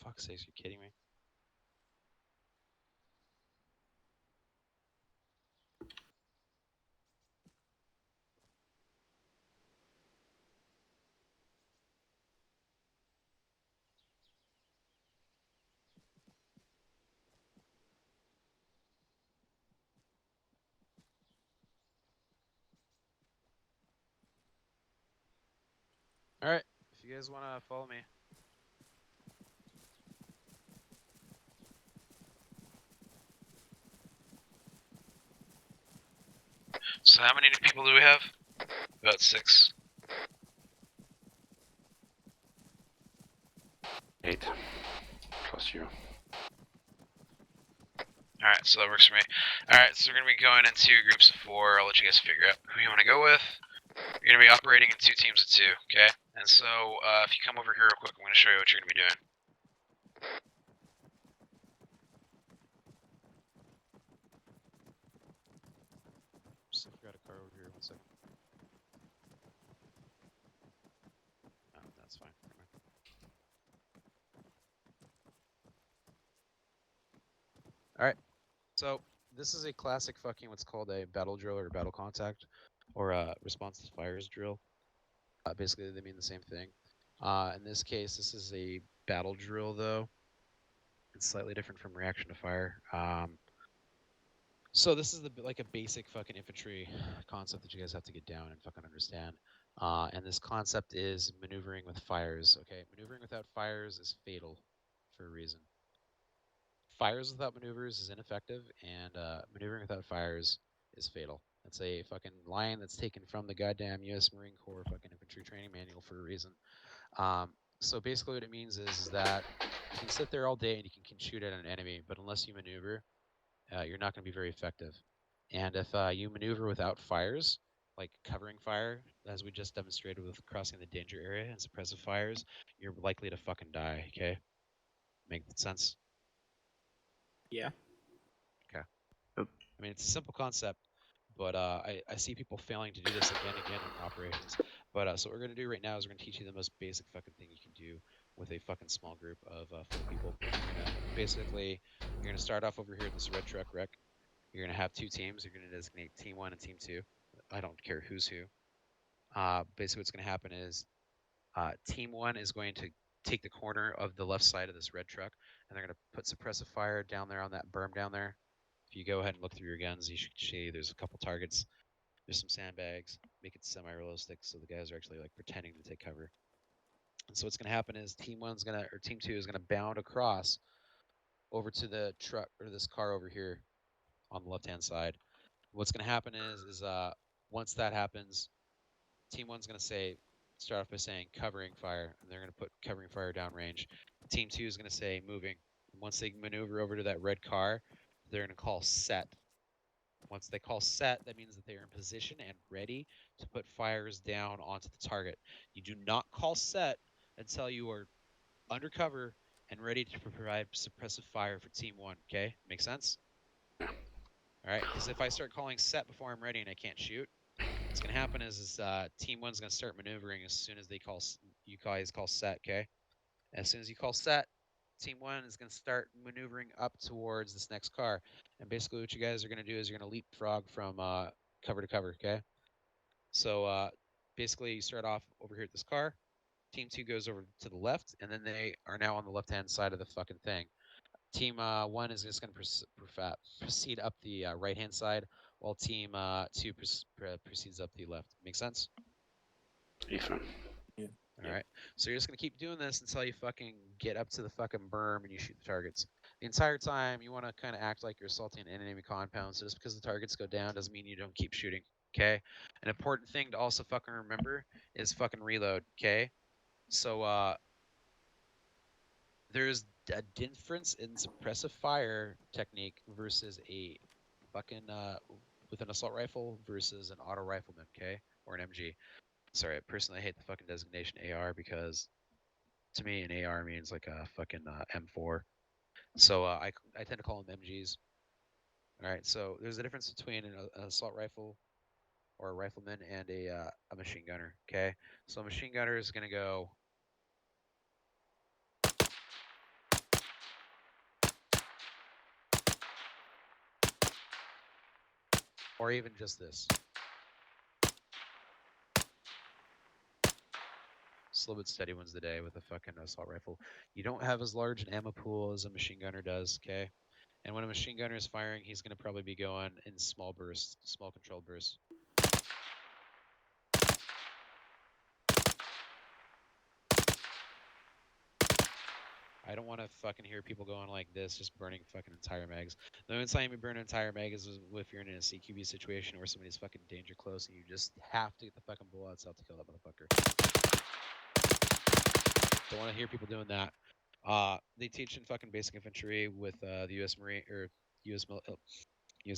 S2: Fuck's sake, you kidding me? Alright, if you guys want to follow me.
S10: So how many people do we have? About 6.
S6: 8. Plus you.
S10: Alright, so that works for me. Alright, so we're going to be going into groups of 4. I'll let you guys figure out who you want to go with. You're going to be operating in 2 teams of 2, okay? And so, if you come over here real quick, I'm going to show you what you're going to be doing.
S2: Just forgot a car over here. 1 second. Oh, that's fine. Never mind. Alright, so this is a classic fucking what's called a battle drill or battle contact, or a response to fires drill. Basically, they mean the same thing. In this case, this is a battle drill, though. It's slightly different from reaction to fire. So this is like a basic fucking infantry concept that you guys have to get down and fucking understand. And this concept is maneuvering with fires. Okay, maneuvering without fires is fatal for a reason. Fires without maneuvers is ineffective, and maneuvering without fires is fatal. That's a fucking line that's taken from the goddamn U.S. Marine Corps fucking infantry training manual for a reason. So basically, what it means is that you can sit there all day and you can shoot at an enemy, but unless you maneuver, you're not going to be very effective. And if you maneuver without fires, like covering fire, as we just demonstrated with crossing the danger area and suppressive fires, you're likely to fucking die. Okay, make sense?
S9: Yeah.
S2: Okay.
S13: Yep.
S2: I mean, it's a simple concept, but I see people failing to do this again and again in operations. But so what we're going to do right now is we're going to teach you the most basic fucking thing you can do with a fucking small group of 4 people. Basically, you're going to start off over here in this red truck wreck. You're going to have 2 teams. You're going to designate Team 1 and Team 2. I don't care who's who. Basically, what's going to happen is Team 1 is going to take the corner of the left side of this red truck, and they're going to put suppressive fire down there on that berm down there. If you go ahead and look through your guns, you should see there's a couple targets. There's some sandbags. Make it semi-realistic, so the guys are actually like pretending to take cover. And so what's going to happen is Team 2 is going to bound across over to the truck or this car over here on the left-hand side. What's going to happen is once that happens, Team 1's going to start off by saying covering fire, and they're going to put covering fire downrange. Team 2 is going to say moving. And once they maneuver over to that red car, they're gonna call set. Once they call set, that means that they are in position and ready to put fires down onto the target. You do not call set until you are undercover and ready to provide suppressive fire for Team 1, okay? Make sense? Alright, because if I start calling set before I'm ready and I can't shoot, what's going to happen is Team 1's going to start maneuvering as soon as you guys call set, okay? As soon as you call set, Team 1 is going to start maneuvering up towards this next car. And basically what you guys are going to do is you're going to leapfrog from cover to cover, okay? So basically you start off over here at this car. Team 2 goes over to the left, and then they are now on the left-hand side of the fucking thing. Team 1 is just going to proceed up the right-hand side, while Team 2 proceeds up the left. Make sense?
S6: Ethan.
S4: Yeah.
S2: Alright. So you're just going to keep doing this until you fucking get up to the fucking berm and you shoot the targets. The entire time, you want to kind of act like you're assaulting an enemy compound, so just because the targets go down doesn't mean you don't keep shooting, okay? An important thing to also fucking remember is fucking reload, okay? So, there's a difference in suppressive fire technique versus a fucking with an assault rifle versus an auto rifleman, okay, or an MG. Sorry, I personally hate the fucking designation AR because to me an AR means like a fucking M4. So I tend to call them MGs. All right, so there's a difference between an assault rifle or a rifleman and a machine gunner. Okay, so a machine gunner is gonna go. Or even just this. Slow but steady wins the day with a fucking assault rifle. You don't have as large an ammo pool as a machine gunner does, okay? And when a machine gunner is firing, he's going to probably be going in small bursts, small controlled bursts. I don't want to fucking hear people going like this, just burning fucking entire mags. The only time you burn an entire mag is if you're in a CQB situation where somebody's fucking danger close and you just have to get the fucking bullets out to kill that motherfucker. Don't want to hear people doing that. They teach in fucking basic infantry with the U.S. Marine or U.S.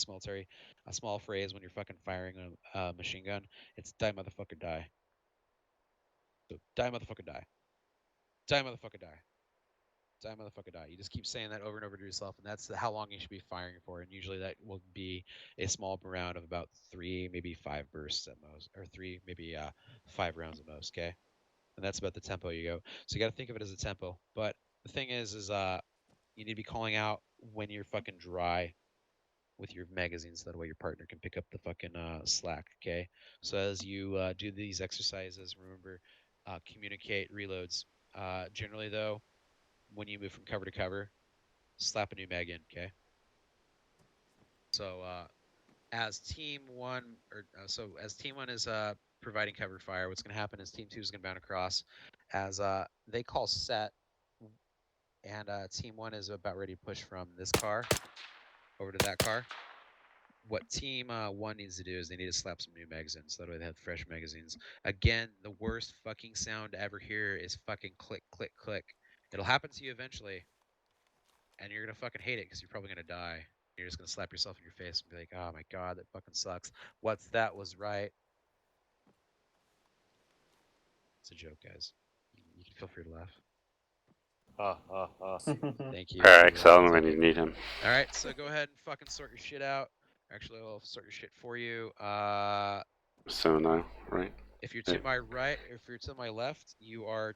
S2: military a small phrase when you're fucking firing a machine gun. It's die motherfucker die. So die motherfucker die. Die motherfucker die. Die motherfucker die. You just keep saying that over and over to yourself, and that's how long you should be firing for. And usually that will be a small round of about 3, maybe 5 bursts at most, or 3, maybe 5 rounds at most. Okay, and that's about the tempo you go. So you got to think of it as a tempo. But the thing is you need to be calling out when you're fucking dry with your magazines, so that way your partner can pick up the fucking slack. Okay, so as you do these exercises, remember communicate reloads. Generally though, when you move from cover to cover, slap a new mag in. Okay, so as team 1 as team 1 is providing cover fire, what's going to happen is team 2 is going to bound across as they call set, and team 1 is about ready to push from this car over to that car. What team 1 needs to do is they need to slap some new mags in, so that way they have fresh magazines. Again, the worst fucking sound to ever hear is fucking click, click, click. It'll happen to you eventually, and you're gonna fucking hate it because you're probably gonna die. You're just gonna slap yourself in your face and be like, oh my god, that fucking sucks. Whtsthat was right. It's a joke, guys. You can feel free to laugh. Thank you.
S6: Excel when you need him.
S2: Alright, so go ahead and fucking sort your shit out. Actually, I'll sort your shit for you.
S6: So now, right?
S2: If you're to my right, if you're to my left, you are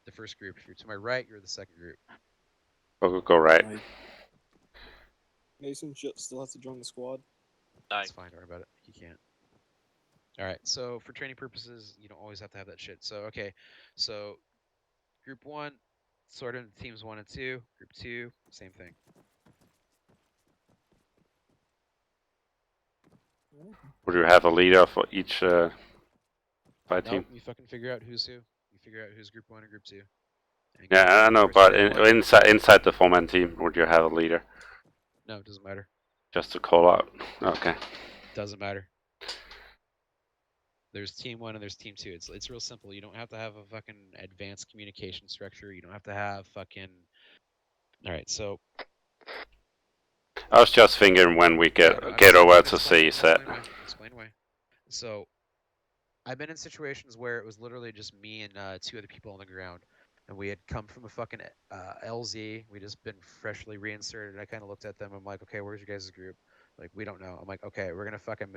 S2: the first group. If you're to my right, you're the second group.
S6: Go right.
S9: Mason still has to join the squad.
S2: That's fine, don't worry about it. He can't. Alright, so for training purposes, you don't always have to have that shit. So, okay. So, group 1, sort into teams 1 and 2. Group 2, same thing.
S6: Would you have a leader for each fight team?
S2: Nope, you fucking figure out who's who. You figure out who's group 1 and group 2.
S6: Yeah, I know, but inside the 4-man team, would you have a leader?
S2: No, it doesn't matter.
S6: Just to call out. Okay.
S2: Doesn't matter. There's team 1 and there's team 2. It's real simple. You don't have to have a fucking advanced communication structure. You don't have to have fucking. All right, so.
S6: I was just thinking when we
S2: Yeah,
S6: get
S2: no, I'm
S6: get
S2: explain-
S6: over
S2: I'm
S6: to
S2: explaining-
S6: CZ.
S2: Explain why. So, I've been in situations where it was literally just me and 2 other people on the ground, and we had come from a fucking LZ. We just been freshly reinserted. I kind of looked at them. I'm like, okay, where's your guys' group? Like, we don't know. I'm like, okay, we're gonna fucking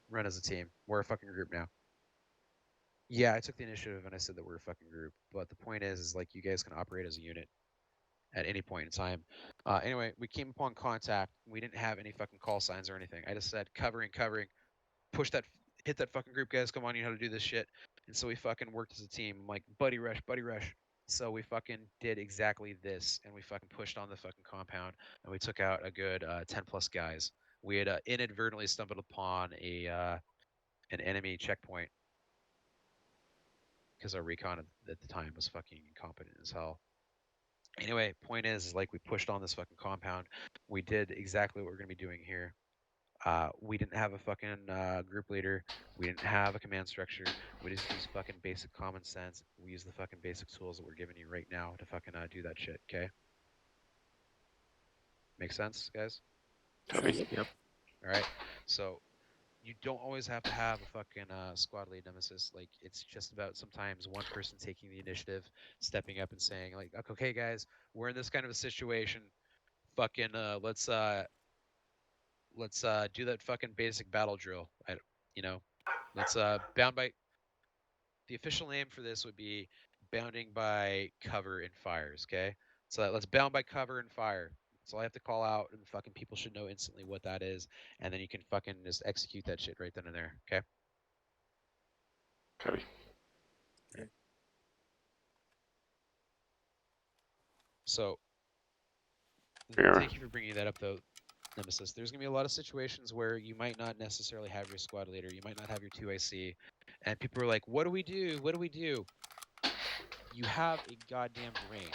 S2: run as a team. We're a fucking group now. Yeah, I took the initiative and I said that we're a fucking group. But the point is like you guys can operate as a unit at any point in time. Anyway, we came upon contact. We didn't have any fucking call signs or anything. I just said covering, push that, hit that fucking group, guys. Come on, you know how to do this shit. And so we fucking worked as a team. I'm like, buddy rush, buddy rush. So we fucking did exactly this, and we fucking pushed on the fucking compound, and we took out a good 10 plus guys. We had inadvertently stumbled upon an enemy checkpoint because our recon at the time was fucking incompetent as hell. Anyway, point is like we pushed on this fucking compound. We did exactly what we're gonna be doing here. We didn't have a fucking group leader. We didn't have a command structure. We just used fucking basic common sense. We use the fucking basic tools that we're giving you right now to fucking do that shit. Okay? Make sense, guys?
S6: Copy.
S13: Yep.
S2: All right. So you don't always have to have a fucking squad lead nemesis. Like it's just about sometimes one person taking the initiative, stepping up and saying like, okay, guys, we're in this kind of a situation. Fucking let's do that fucking basic battle drill. Let's bound by. The official name for this would be bounding by cover and fires. Okay, so let's bound by cover and fire. So I have to call out, and fucking people should know instantly what that is, and then you can fucking just execute that shit right then and there. Okay.
S6: Copy.
S2: So,
S6: Yeah.
S2: thank you for bringing that up, though, Nemesis. There's gonna be a lot of situations where you might not necessarily have your squad leader, you might not have your 2IC, and people are like, "What do we do? What do we do?" You have a goddamn brain.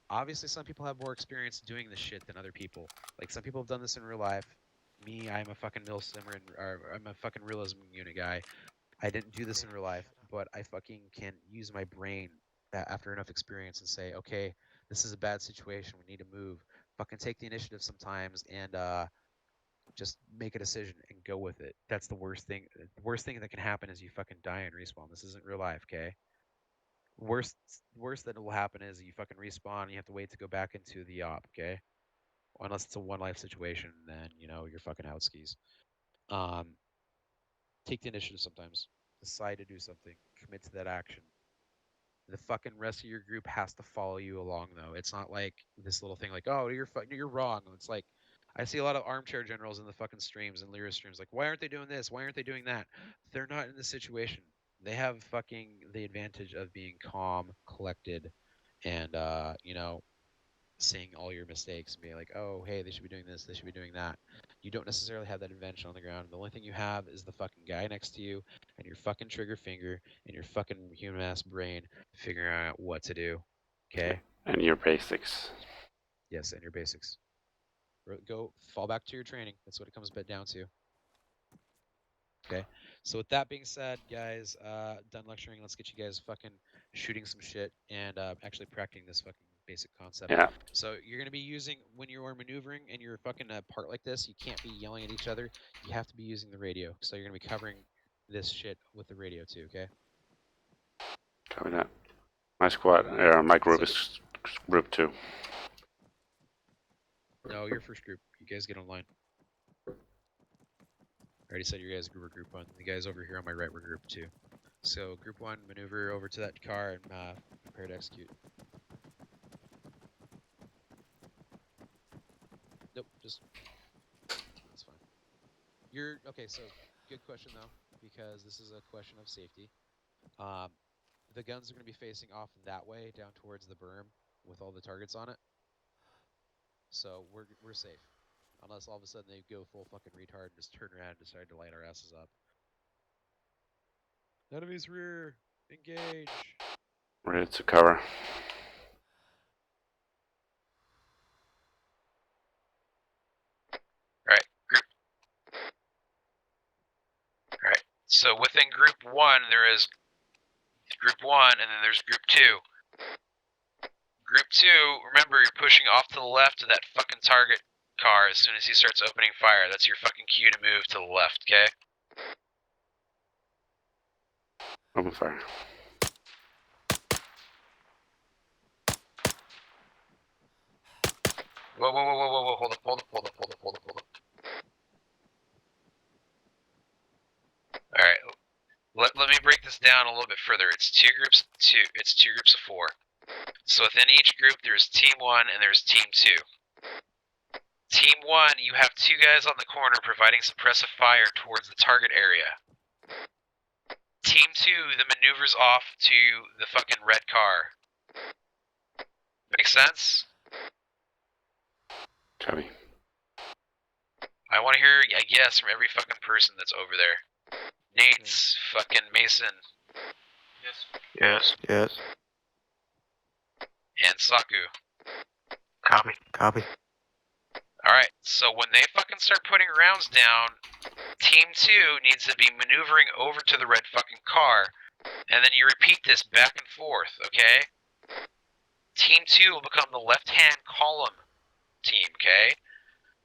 S2: Obviously, some people have more experience doing this shit than other people. Like some people have done this in real life. Me, I'm a fucking milsimmer, or I'm a fucking realism unit guy. I didn't do this in real life, but I fucking can use my brain after enough experience and say, okay, this is a bad situation. We need to move. Fucking take the initiative sometimes and just make a decision and go with it. That's the worst thing. The worst thing that can happen is you fucking die and respawn. This isn't real life, okay? Worst that will happen is you fucking respawn and you have to wait to go back into the op, okay? Unless it's a one life situation, then you're fucking out skis. Take the initiative sometimes. Decide to do something. Commit to that action. The fucking rest of your group has to follow you along, though. It's not like this little thing like, oh, you're wrong. It's like I see a lot of armchair generals in the fucking streams and Lyra streams. Like, why aren't they doing this? Why aren't they doing that? They're not in this situation. They have fucking the advantage of being calm, collected, and seeing all your mistakes and being like, oh, hey, they should be doing this, they should be doing that. You don't necessarily have that invention on the ground. The only thing you have is the fucking guy next to you and your fucking trigger finger and your fucking human ass brain figuring out what to do. Okay?
S6: And your basics.
S2: Yes, and your basics. Go fall back to your training. That's what it comes down to. Okay. So with that being said, guys, done lecturing. Let's get you guys fucking shooting some shit and actually practicing this fucking basic concept.
S6: Yeah.
S2: So you're gonna be using when you are maneuvering and you're fucking part like this. You can't be yelling at each other. You have to be using the radio. So you're gonna be covering this shit with the radio too. Okay.
S6: Copy that. My squad, my group is group 2.
S2: No, your first group. You guys get online. I already said you guys were group 1. The guys over here on my right were group 2. So group 1, maneuver over to that car and prepare to execute. Nope, just that's fine. You're okay. So good question though, because this is a question of safety. The guns are going to be facing off that way, down towards the berm, with all the targets on it. So we're safe, unless all of a sudden they go full fucking retard and just turn around and decide to light our asses up. Enemy's rear, engage.
S6: Ready to cover.
S10: Alright, so within group 1, there is group 1, and then there's group 2. Group 2, remember, you're pushing off to the left of that fucking target car as soon as he starts opening fire. That's your fucking cue to move to the left, okay?
S6: Open fire.
S10: Whoa, whoa, whoa, whoa, whoa, whoa, hold up. Alright, let me break this down a little bit further. It's two groups of 4. So within each group, there's Team 1 and there's Team 2. Team 1, you have 2 guys on the corner providing suppressive fire towards the target area. Team 2 then maneuvers off to the fucking red car. Make sense?
S6: Copy.
S10: I want to hear a yes from every fucking person that's over there. Nate's, fucking Mason.
S12: Yes.
S13: Yes.
S10: And Saku.
S13: Copy.
S10: Alright, so when they fucking start putting rounds down, Team 2 needs to be maneuvering over to the red fucking car, and then you repeat this back and forth, okay? Team 2 will become the left-hand column team, okay?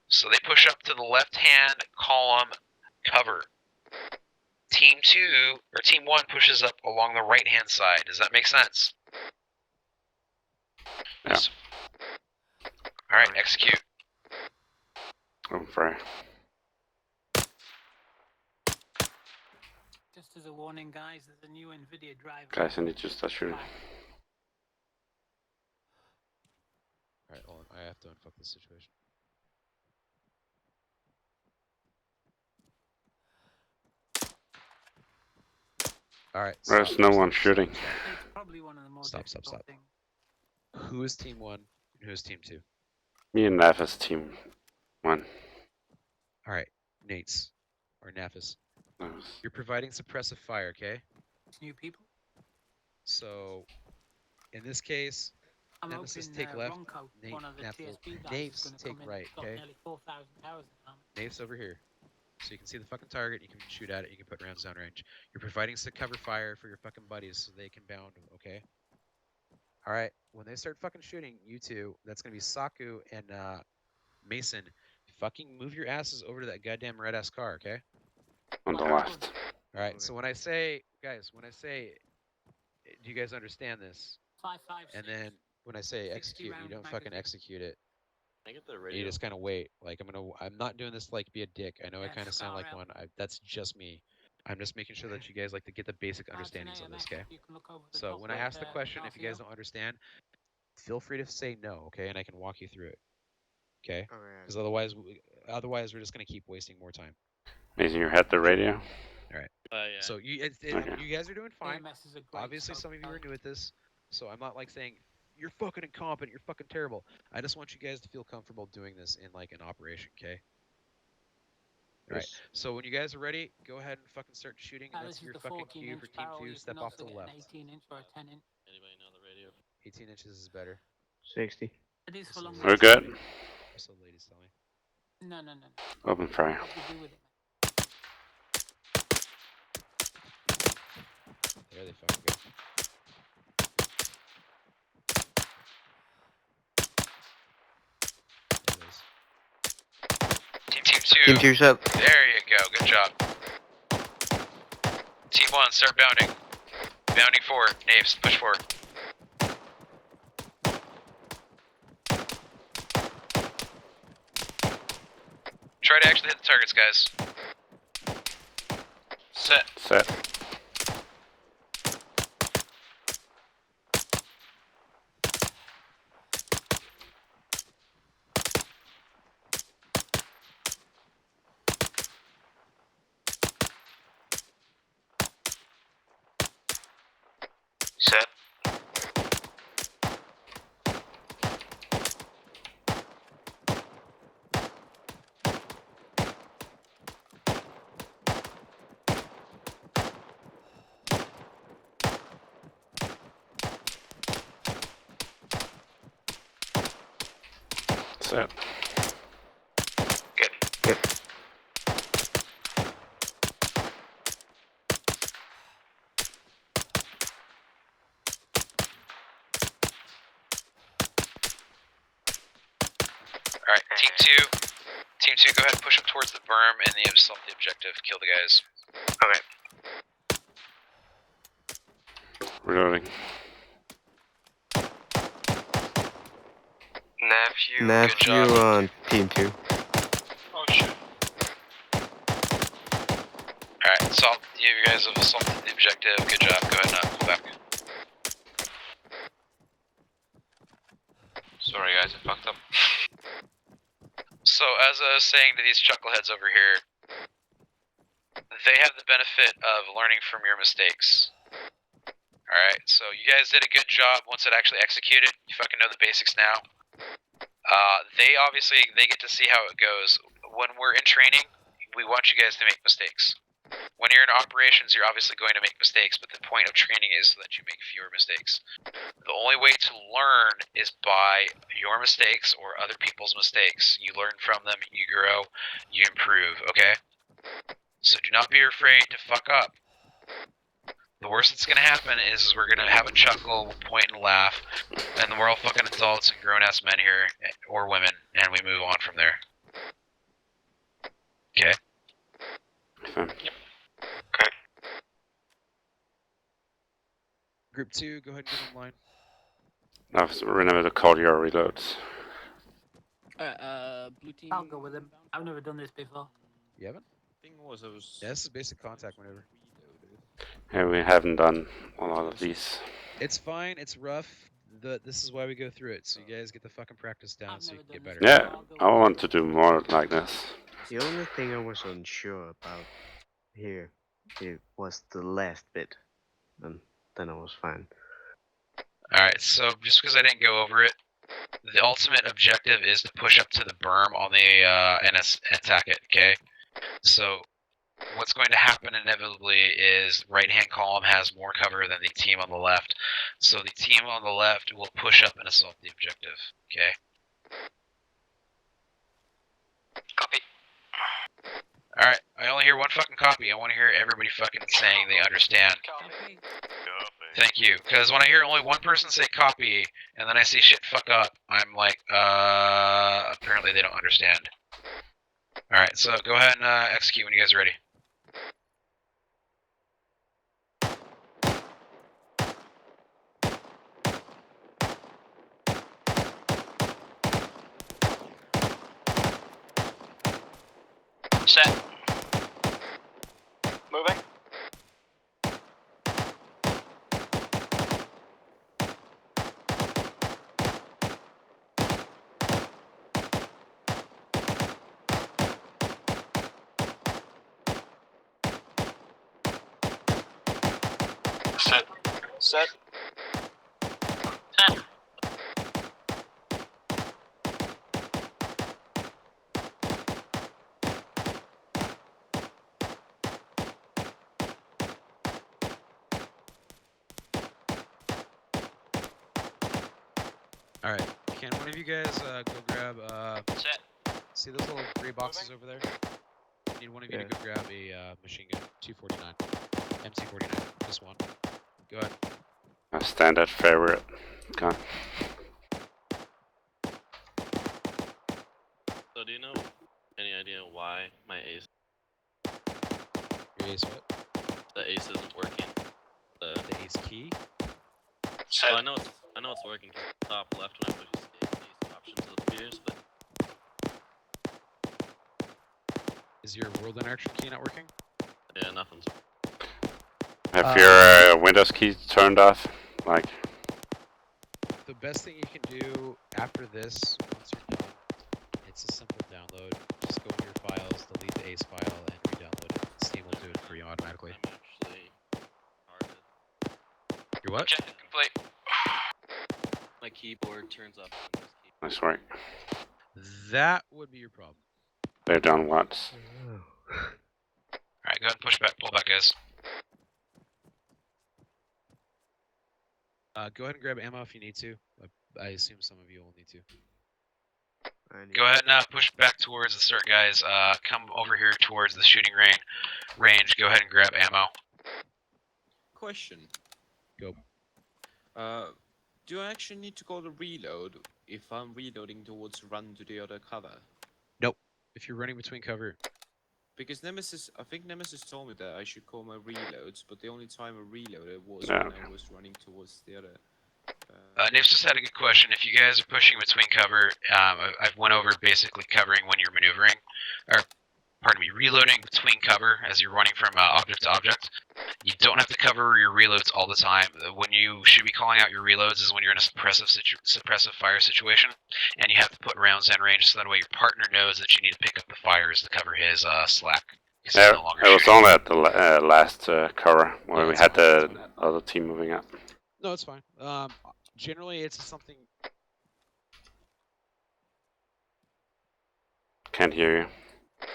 S10: So they push up to the left-hand column cover. Team 1 pushes up along the right-hand side. Does that make sense?
S6: Yeah.
S10: Alright, execute.
S6: Open fire.
S5: Just as a warning, guys, there's a new NVIDIA driver.
S6: Guys, I need to start shooting.
S2: Alright, hold on. I have to unfuck this situation. Alright,
S6: There's no one shooting.
S5: It's probably one of the more
S2: Stop.
S5: difficult things.
S2: Who is Team 1 and who is Team 2?
S6: Me and Nafis Team 1.
S2: Alright, Nate's. Or Nafis.
S6: Nice.
S2: You're providing suppressive fire, okay?
S5: New people?
S2: So, in this case,
S5: I'm
S2: Nemesis
S5: hoping
S2: take left,
S5: Ronco,
S2: Nate,
S5: one of the
S2: Nafis,
S5: TSP guys,
S2: Naves
S5: is going to
S2: take
S5: come in.
S2: right,
S5: He's got
S2: okay?
S5: nearly 4,000 hours in armor.
S2: Naves over here. So you can see the fucking target, you can shoot at it, you can put rounds down range. You're providing some cover fire for your fucking buddies so they can bound them, okay? Alright, when they start fucking shooting, you two, that's gonna be Saku and Mason, fucking move your asses over to that goddamn red ass car, okay?
S6: On the left.
S2: Alright, so when I say, guys, do you guys understand this?
S5: 556.
S2: And then when I say
S5: 60
S2: execute, you
S5: round
S2: don't fucking
S5: magazine.
S2: execute it.
S12: Can I get the
S2: You
S12: radio?
S2: just kind of wait. Like I'm not doing this to, like, be a dick. I know I
S5: Yeah,
S2: kind of sound like
S5: scar
S2: one. That's just me. I'm just making sure that you guys like to get the basic
S5: That's an
S2: understandings of this,
S5: AMX.
S2: okay?
S5: You can look over the
S2: So
S5: top
S2: when I
S5: right
S2: ask the
S5: there,
S2: question, if you guys
S5: RCO.
S2: don't understand, feel free to say no, okay? And I can walk you through it, okay?
S13: Alright.
S2: Because otherwise we're just gonna keep wasting more time.
S6: Mason, you had the radio?
S2: All right.
S12: Yeah.
S2: So you
S6: Okay.
S2: you guys are doing fine.
S5: AMS is a great
S2: Obviously,
S5: scope
S2: some of you are
S5: target.
S2: new at this, so I'm not like saying you're fucking incompetent, you're fucking terrible. I just want you guys to feel comfortable doing this in like an operation, okay? All right.
S3: Yes.
S2: So when you guys are ready, go ahead and fucking start shooting. And
S5: This
S2: that's
S5: is
S2: your
S5: the
S2: fucking
S5: 14
S2: cue
S5: inch
S2: for Team
S5: barrel.
S2: 2.
S5: You
S2: Step
S5: can
S2: off
S5: also
S2: to the
S5: get
S2: left.
S5: an 18 inch or a 10 inch.
S12: Anybody know the radio?
S2: 18 inches is better.
S13: 60.
S5: It is for long
S6: We're
S5: range.
S6: good.
S2: So ladies tell me.
S5: No.
S6: Open fire.
S5: What do you do with it,
S2: There they fucking go. There it is.
S10: Team 2.
S13: Team 2 set.
S10: There you go. Good job. Team 1, start bounding. Bounding forward. Naves, push forward. Try to actually hit the targets, guys. Set.
S6: Set.
S10: Set.
S6: Set.
S10: Good.
S13: Good.
S10: Alright, Team 2, Team 2, go ahead and push up towards the berm and the assault the objective. Kill the guys. Okay.
S6: Reloading.
S10: Nephew,
S13: Nephew
S10: good job.
S13: on Team 2.
S10: Oh shit. Alright, assault. You guys have assaulted the objective. Good job. Go ahead and pull back.
S12: Sorry guys, I fucked up.
S10: So, as I was saying to these chuckleheads over here, they have the benefit of learning from your mistakes. Alright, so you guys did a good job once it actually executed. You fucking know the basics now. They get to see how it goes. When we're in training, we want you guys to make mistakes. When you're in operations, you're obviously going to make mistakes, but the point of training is so that you make fewer mistakes. The only way to learn is by your mistakes or other people's mistakes. You learn from them, you grow, you improve, okay? So do not be afraid to fuck up. The worst that's gonna happen is we're gonna have a chuckle, we'll point and laugh, and we're all fucking adults and grown-ass men here, or women, and we move on from there. Okay?
S6: Yep.
S2: Group 2, go ahead and get online.
S6: Remember to call your reloads.
S5: Blue team.
S1: I'll go with him.
S5: I've never done this before.
S2: You haven't?
S12: Thing was, I was.
S2: Yeah, this is basic contact maneuver.
S6: Yeah, we haven't done a lot of these.
S2: It's fine, it's rough. This is why we go through it, so you guys get the fucking practice down so you can get better.
S6: Yeah, I want to do more like this.
S13: The only thing I was unsure about here, it was the last bit. And then I was fine.
S10: Alright, so just because I didn't go over it, the ultimate objective is to push up to the berm on the and attack it, okay? So what's going to happen inevitably is right-hand column has more cover than the team on the left. So the team on the left will push up and assault the objective, okay? Copy. Alright, I only hear one fucking copy. I want to hear everybody fucking saying they understand.
S12: Copy.
S10: Thank you, because when I hear only one person say copy, and then I see shit fuck up, I'm like, apparently they don't understand. Alright, so go ahead and execute when you guys are ready.
S5: Set.
S10: Moving.
S5: Set.
S10: Set.
S5: Set.
S2: Alright, can one of you guys go grab,
S5: Set.
S2: see those little gray boxes over there? Need one of you to go grab a machine gun, 249, MC49, just one. Go ahead.
S6: A standard favorite gun.
S12: So do you know any idea why my ace,
S2: Your ace what?
S12: the ace isn't working?
S2: The ace key?
S12: So I know it's working. Top left when I push the ace option to the previous, but
S2: Is your world interaction key not working?
S12: yeah, nothing's.
S6: Have your Windows key turned off? Like,
S2: The best thing you can do after this, once you're done, it's a simple download. Just go into your files, delete the ace file, and re-download it. Steam will do it for you automatically.
S12: I'm actually hard.
S2: Your what?
S10: Objective complete.
S12: My keyboard turns off.
S6: nice work.
S2: That would be your problem.
S6: They're done once.
S10: Alright, go ahead and push back, pull back, guys.
S2: Go ahead and grab ammo if you need to. I assume some of you will need to.
S10: Go ahead and push back towards the start, guys. Come over here towards the shooting range. Go ahead and grab ammo.
S15: Question.
S2: Go.
S15: Do I actually need to go to reload if I'm reloading towards run to the other cover?
S2: Nope. If you're running between cover,
S15: Because I think Nemesis told me that I should call my reloads, but the only time I reloaded was
S6: Yeah,
S15: when
S6: okay.
S15: I was running towards the other.
S10: Nips just had a good question. If you guys are pushing between cover, I've went over basically covering when you're maneuvering, or pardon me, reloading between cover as you're running from object to object. You don't have to cover your reloads all the time. When you should be calling out your reloads is when you're in a suppressive fire situation, and you have to put rounds in range so that way your partner knows that you need to pick up the fires to cover his slack. 'Cause he's
S6: Yeah,
S10: no longer
S6: it was
S10: shooting.
S6: only at the last cover where
S2: Yeah,
S6: we
S2: it's
S6: had
S2: fine, it's
S6: the other team moving up.
S2: no, it's fine. Generally, it's something.
S6: Can't hear you.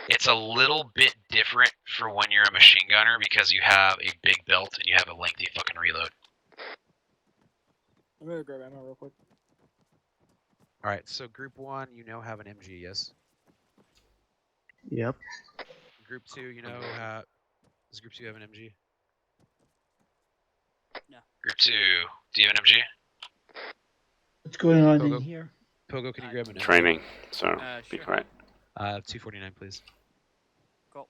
S10: It's a little bit different for when you're a machine gunner because you have a big belt and you have a lengthy fucking reload.
S9: I'm gonna grab ammo real quick.
S2: All right, so group 1, you now have an MG, yes.
S13: Yep.
S2: Group 2, you know, does group 2 have an MG?
S5: No.
S10: Group 2, do you have an MG?
S16: What's going on
S2: Pogo,
S16: in here?
S2: Pogo, can you grab an MG?
S6: Training, so be
S5: Sure.
S6: quiet.
S2: 249, please.
S5: Cool.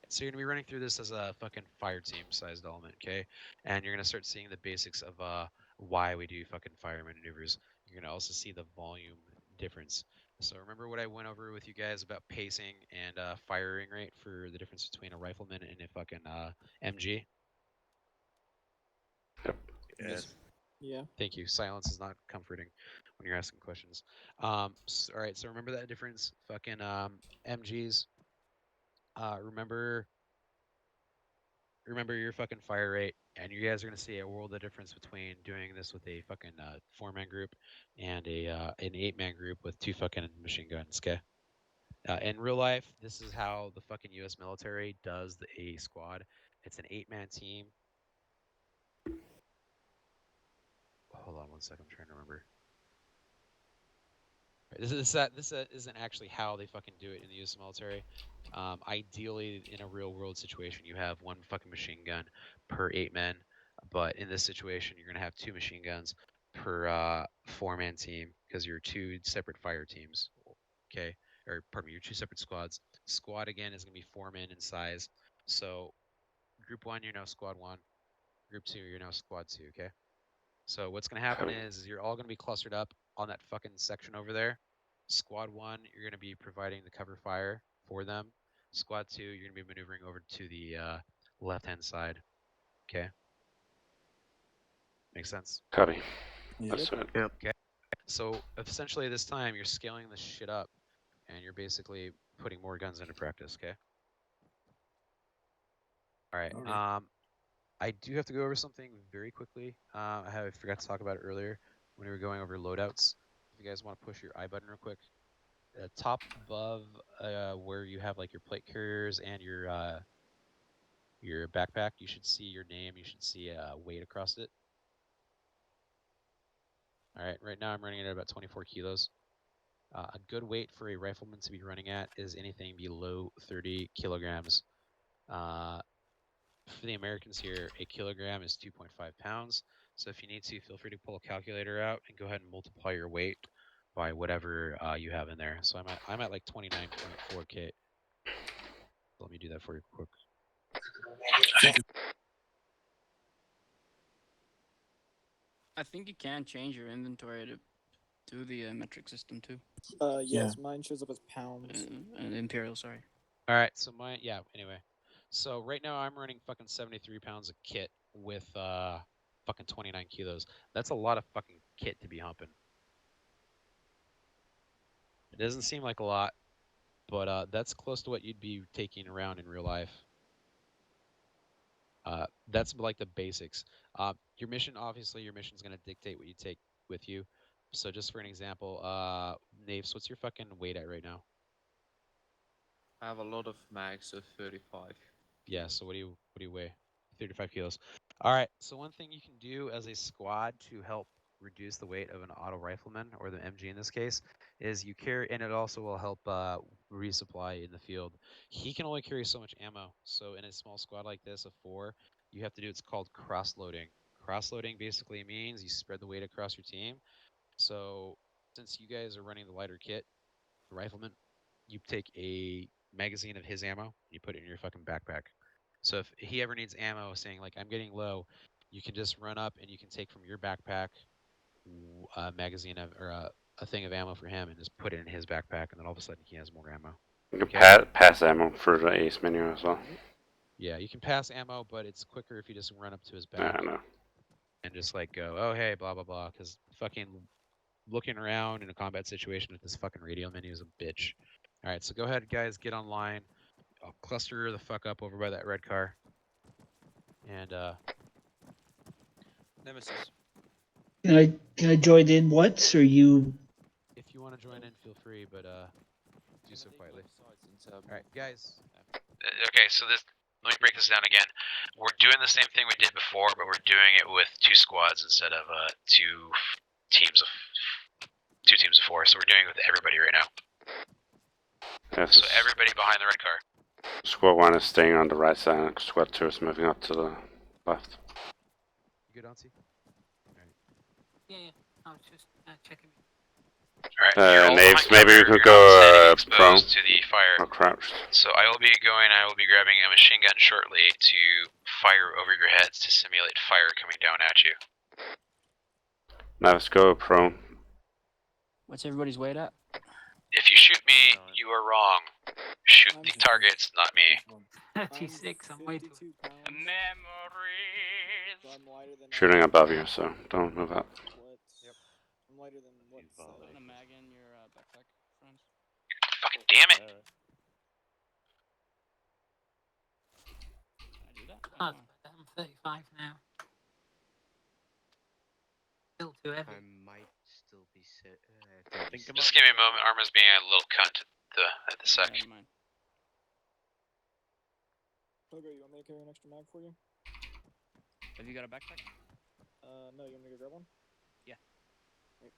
S2: So you're gonna be running through this as a fucking fire team sized element, okay? And you're gonna start seeing the basics of why we do fucking fire maneuvers. You're gonna also see the volume difference. So remember what I went over with you guys about pacing and firing rate for the difference between a rifleman and a fucking MG?
S9: Yes. Yeah.
S2: Thank you. Silence is not comforting when you're asking questions. All right, so remember that difference. Fucking MGs. Remember your fucking fire rate, and you guys are gonna see a world of difference between doing this with a fucking 4-man group and an 8-man group with 2 fucking machine guns. Okay. In real life, this is how the fucking U.S. military does a squad. It's an 8-man team. Hold on one second. I'm trying to remember. This isn't actually how they fucking do it in the U.S. military. Ideally, in a real world situation, you have 1 fucking machine gun per 8 men. But in this situation, you're gonna have 2 machine guns per 4-man team because you're 2 separate fire teams. Okay, or pardon me, you're 2 separate squads. Squad again is gonna be 4 men in size. So group 1, you're now squad 1. Group 2, you're now squad 2. Okay. So what's gonna happen is you're all gonna be clustered up on that fucking section over there. Squad 1, you're gonna be providing the cover fire for them. Squad 2, you're gonna be maneuvering over to the left-hand side. Okay. Makes sense?
S6: Copy.
S9: Yep.
S6: That's it.
S13: Yep.
S2: Okay. So essentially, this time you're scaling this shit up, and you're basically putting more guns into practice. Okay. All right.
S4: Okay.
S2: I do have to go over something very quickly. I forgot to talk about it earlier when we were going over loadouts. If you guys want to push your I button real quick, top above where you have like your plate carriers and your backpack, you should see your name. You should see a weight across it. All right, right now I'm running it at about 24 kilos. A good weight for a rifleman to be running at is anything below 30 kilograms. For the Americans here, a kilogram is 2.5 pounds. So if you need to, feel free to pull a calculator out and go ahead and multiply your weight by whatever you have in there. So I'm at like 29.4 k. Let me do that for you quick.
S8: I think you can change your inventory to do the metric system too.
S9: Yes, mine shows up as pounds.
S8: Imperial, sorry.
S2: All right, so anyway. So right now I'm running fucking 73 pounds of kit with fucking 29 kilos. That's a lot of fucking kit to be humping. It doesn't seem like a lot, but that's close to what you'd be taking around in real life. That's like the basics. Your mission, obviously, your mission's gonna dictate what you take with you. So just for an example, Naves, what's your fucking weight at right now?
S15: I have a lot of mags, so 35.
S2: Yeah. So what do you weigh? 35 kilos. All right. So one thing you can do as a squad to help reduce the weight of an auto rifleman, or the MG in this case, is you carry, and it also will help resupply in the field. He can only carry so much ammo. So in a small squad like this of 4, you have to do it's called cross-loading. Cross-loading basically means you spread the weight across your team. So since you guys are running the lighter kit, the rifleman, you take a magazine of his ammo and you put it in your fucking backpack. So if he ever needs ammo, saying like I'm getting low, you can just run up and you can take from your backpack a magazine of or a thing of ammo for him and just put it in his backpack, and then all of a sudden he has more ammo.
S6: You can pass ammo through the ace menu as well.
S2: Yeah, you can pass ammo, but it's quicker if you just run up to his
S6: Yeah,
S2: back
S6: I know.
S2: and just like go, oh hey, blah blah blah, because fucking looking around in a combat situation with this fucking radio menu is a bitch. All right, so go ahead, guys, get online. I'll cluster the fuck up over by that red car. And
S15: Nemesis.
S16: Can I join in once, or you?
S2: if you want to join in, feel free, but do so quietly. All right, guys.
S10: Okay, so this. Let me break this down again. We're doing the same thing we did before, but we're doing it with 2 squads instead of two teams of 4. So we're doing it with everybody right now.
S6: Yes.
S10: So everybody behind the red car.
S6: Squad 1 is staying on the right side, and Squad 2 is moving up to the left.
S2: You good, Auntie?
S5: Yeah, I was just checking.
S10: Alright,
S6: Naves, maybe you could go prone
S10: to the fire.
S6: or crouched.
S10: So I will be grabbing a machine gun shortly to fire over your heads to simulate fire coming down at you.
S6: Now let's go prone.
S8: What's everybody's weight at?
S10: If you shoot me, you are wrong. Shoot the targets, not me.
S5: 36, I'm way too.
S9: Memories. So I'm lighter than
S6: Shooting above you, so don't move up.
S9: Yep. I'm lighter than what's
S8: Put a mag in your backpack, friend.
S10: Fucking damn it!
S8: Can I do that?
S5: I'm 35 now. Still too heavy.
S13: I might still be
S10: Just give me a moment. Arma's being a little cunt at the sec.
S8: Never mind.
S9: Pogo, you want me to carry an extra mag for you?
S8: Have you got a backpack?
S9: No, you want me to go grab one?
S8: Yeah.
S9: Wait.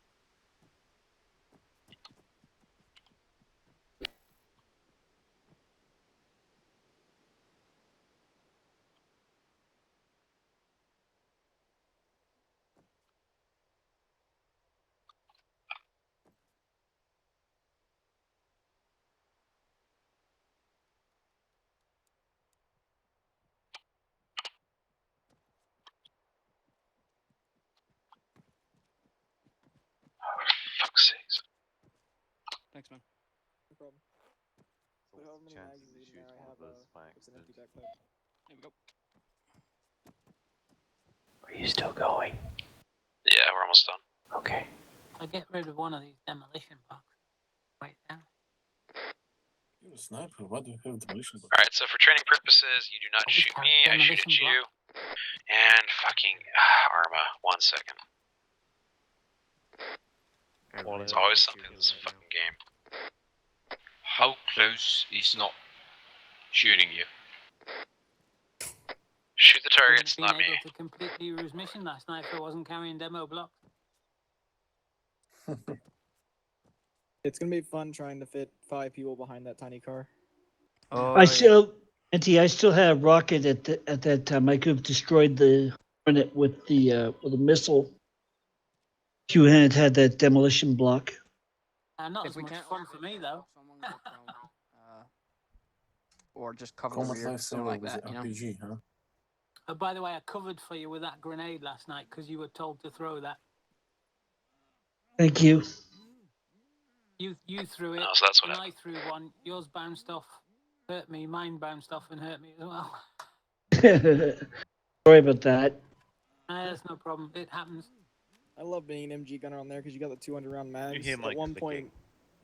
S10: Fuck's sakes.
S8: Thanks, man.
S9: No problem. Put however many mags you need in there. I have it's an empty backpack.
S8: There we go.
S17: Are you still going?
S10: Yeah, we're almost done.
S17: Okay.
S5: I get rid of one of these demolition boxes. Right down.
S4: You're a sniper. Why do you have demolition box?
S10: Alright, so for training purposes, you do not shoot me, I shoot at you. And fucking Arma, 1 second. It's always something in this fucking game.
S15: How close is not shooting you?
S10: Shoot the targets,
S5: Wouldn't
S10: not
S5: have
S10: me.
S5: been able to complete Leroy's mission last night if I wasn't carrying demo blocks.
S9: It's gonna be fun trying to fit 5 people behind that tiny car.
S8: Oh,
S16: I still had a rocket at that time. I could have destroyed the Hornet with the missile. If you had had that demolition block.
S5: Not
S8: If
S5: as
S8: we
S5: much
S8: can't
S5: fun for me though.
S8: someone go prone. Or just cover
S4: Combat
S8: the rear,
S4: Life
S8: something
S4: Server
S8: like
S4: with
S8: that,
S4: the
S8: you know?
S4: RPG, huh?
S5: By the way, I covered for you with that grenade last night because you were told to throw that.
S16: Thank you.
S5: You threw it,
S10: Oh, so that's what
S5: and I threw one. Yours bounced off, hurt me. Mine bounced off and hurt me as well.
S16: Sorry about that.
S5: That's no problem. It happens.
S9: I love being an MG gunner on there because you got the 200 round mags.
S12: hear
S9: At
S12: Mike
S9: one
S12: clicking.
S9: point,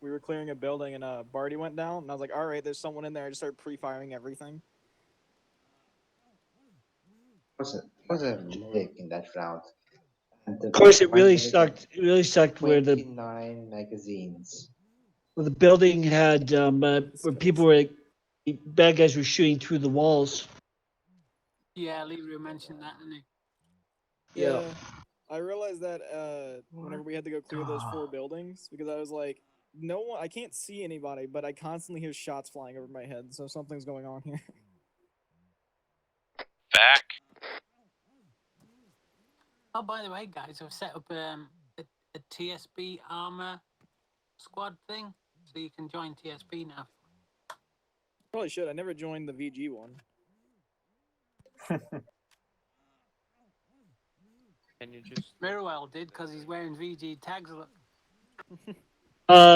S9: we were clearing a building and Barty went down, and I was like, all right, there's someone in there. I just started pre-firing everything.
S3: Was a leg in that round. And
S16: Of course, it really sucked. It really sucked where the
S3: 29 magazines.
S16: building had where people were bad guys were shooting through the walls.
S5: Yeah, Leroy mentioned that, didn't he?
S16: Yeah.
S9: I realized that whenever we had to go clear those 4 buildings, because I was like, no one, I can't see anybody, but I constantly hear shots flying over my head, so something's going on here.
S10: Back.
S5: Oh, by the way, guys, I've set up a TSB armor squad thing. so you can join TSP now.
S9: Probably should. I never joined the VG one.
S15: Can you just?
S5: Mirwell did because he's wearing VG tags. Look.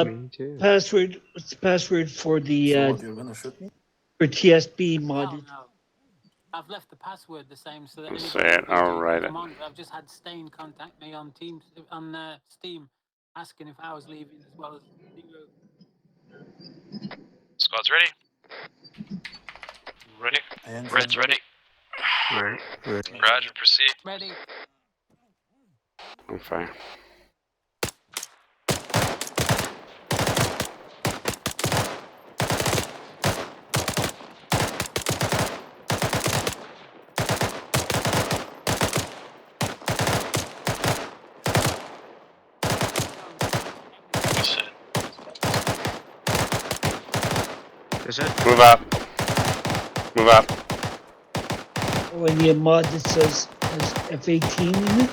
S13: Me too.
S16: Password. What's the password for the
S4: So what, you're gonna shoot me?
S16: for TSB
S5: No,
S16: modded?
S5: no. I've left the password the same so that
S6: Let's
S5: anybody
S6: see
S5: with
S6: it, I'll
S5: VG
S6: write
S5: can
S6: it.
S5: come on. I've just had Stain contact me on Teams on Steam, asking if I was leaving as well as Bingo.
S10: Squad's ready. Ready. Red's ready.
S13: Right.
S10: Roger, proceed.
S5: Ready.
S6: I'm fine.
S13: Is it?
S6: Move up. Move up.
S16: Oh, and the mod that says has F18 in it.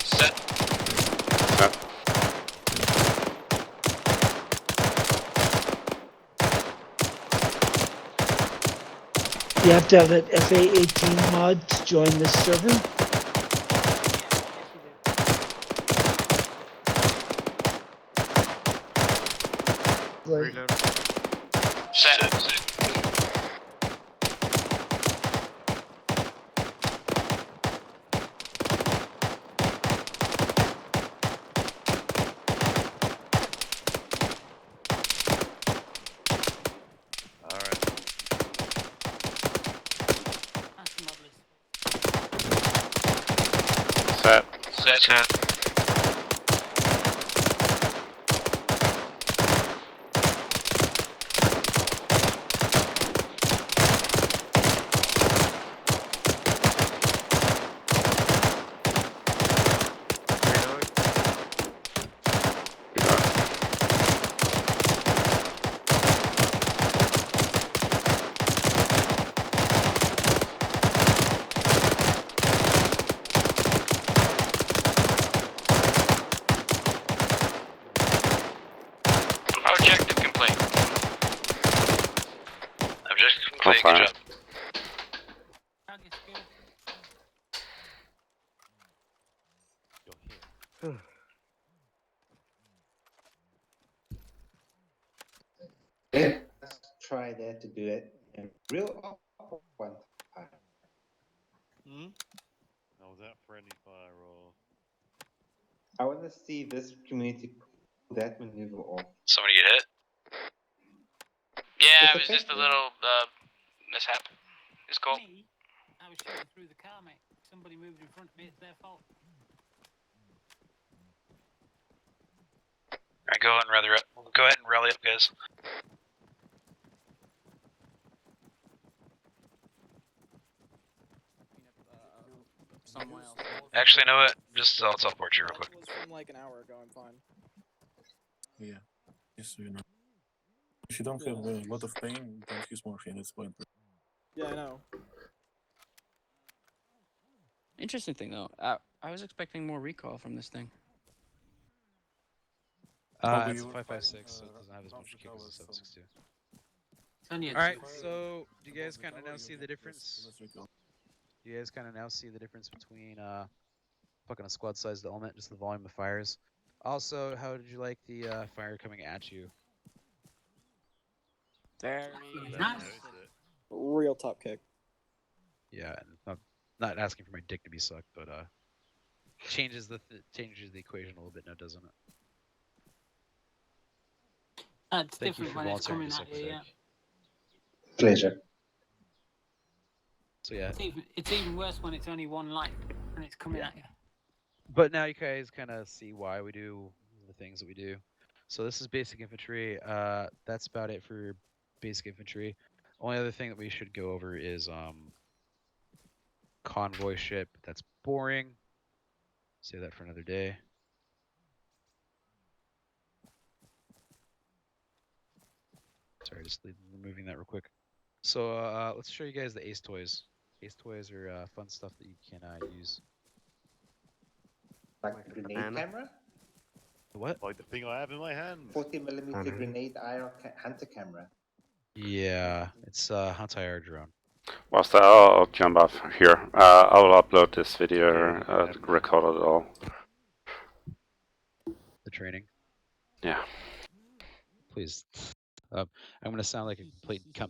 S10: Set.
S6: Set.
S16: You have to have an FA18 mod to join this server. Like,
S13: Reload.
S10: Set.
S2: Alright.
S5: That's the mod list.
S6: Set.
S10: Set. Objective complete. Objective complete. Good
S6: fire.
S10: job.
S5: Target skill.
S3: Let's try that to do it in real one time.
S18: Now was that friendly fire or?
S3: I want to see this community pull that maneuver off.
S10: Somebody get hit? Yeah,
S3: It's
S10: it was just a
S3: effective.
S10: little mishap. It's cool.
S5: Me, I was shooting through the car, mate. Somebody moved in front of me. It's their fault.
S10: Alright, go ahead and rally up, guys.
S8: Somewhere else.
S10: Actually, you know what? Just I'll teleport you real quick.
S9: That was from like an hour ago. I'm fine.
S4: Yeah. Just so you know. If you don't have a lot of pain, don't use morphine. It's pointless.
S9: Yeah, I know.
S8: Interesting thing though. I was expecting more recall from this thing.
S4: Probably
S2: It's
S4: you
S2: a
S4: were
S2: 5.56, so
S4: fighting,
S2: it doesn't have as
S4: half
S2: much
S4: the
S2: kick as
S4: towers,
S2: a 7.62.
S5: It's only a
S2: Alright,
S5: two.
S2: so do you guys
S4: Above the
S2: kind of
S4: tower,
S2: now
S4: you
S2: see the
S4: get
S2: difference?
S4: less recall.
S2: You guys kind of now see the difference between fucking a squad sized element, just the volume of fires. Also, how did you like the fire coming at you?
S8: Very
S5: Nice.
S9: Real top kick.
S2: Yeah, and not asking for my dick to be sucked, but changes the equation a little bit now, doesn't it?
S5: That's
S2: Thank you
S5: different
S2: for
S5: when it's
S2: volunteering
S5: coming
S2: to suck
S5: at
S2: my
S5: you.
S2: dick.
S5: Yeah.
S3: Pleasure.
S2: So yeah,
S5: It's even worse when it's only one life and it's coming at you.
S2: but now you guys kind of see why we do the things that we do. So this is basic infantry. That's about it for basic infantry. Only other thing that we should go over is convoy ship. That's boring. Save that for another day. Sorry, just removing that real quick. So let's show you guys the Ace toys. Ace toys are fun stuff that you can use.
S3: Like a grenade camera?
S2: What?
S18: Like the thing I have in my hand.
S3: 40mm grenade IR hunter camera.
S2: Yeah, it's a Hunter drone.
S6: Whtsthat, I'll jump off here. I'll upload this video, record it all.
S2: The training.
S6: Yeah.
S2: Please. I'm gonna sound like a complete cunt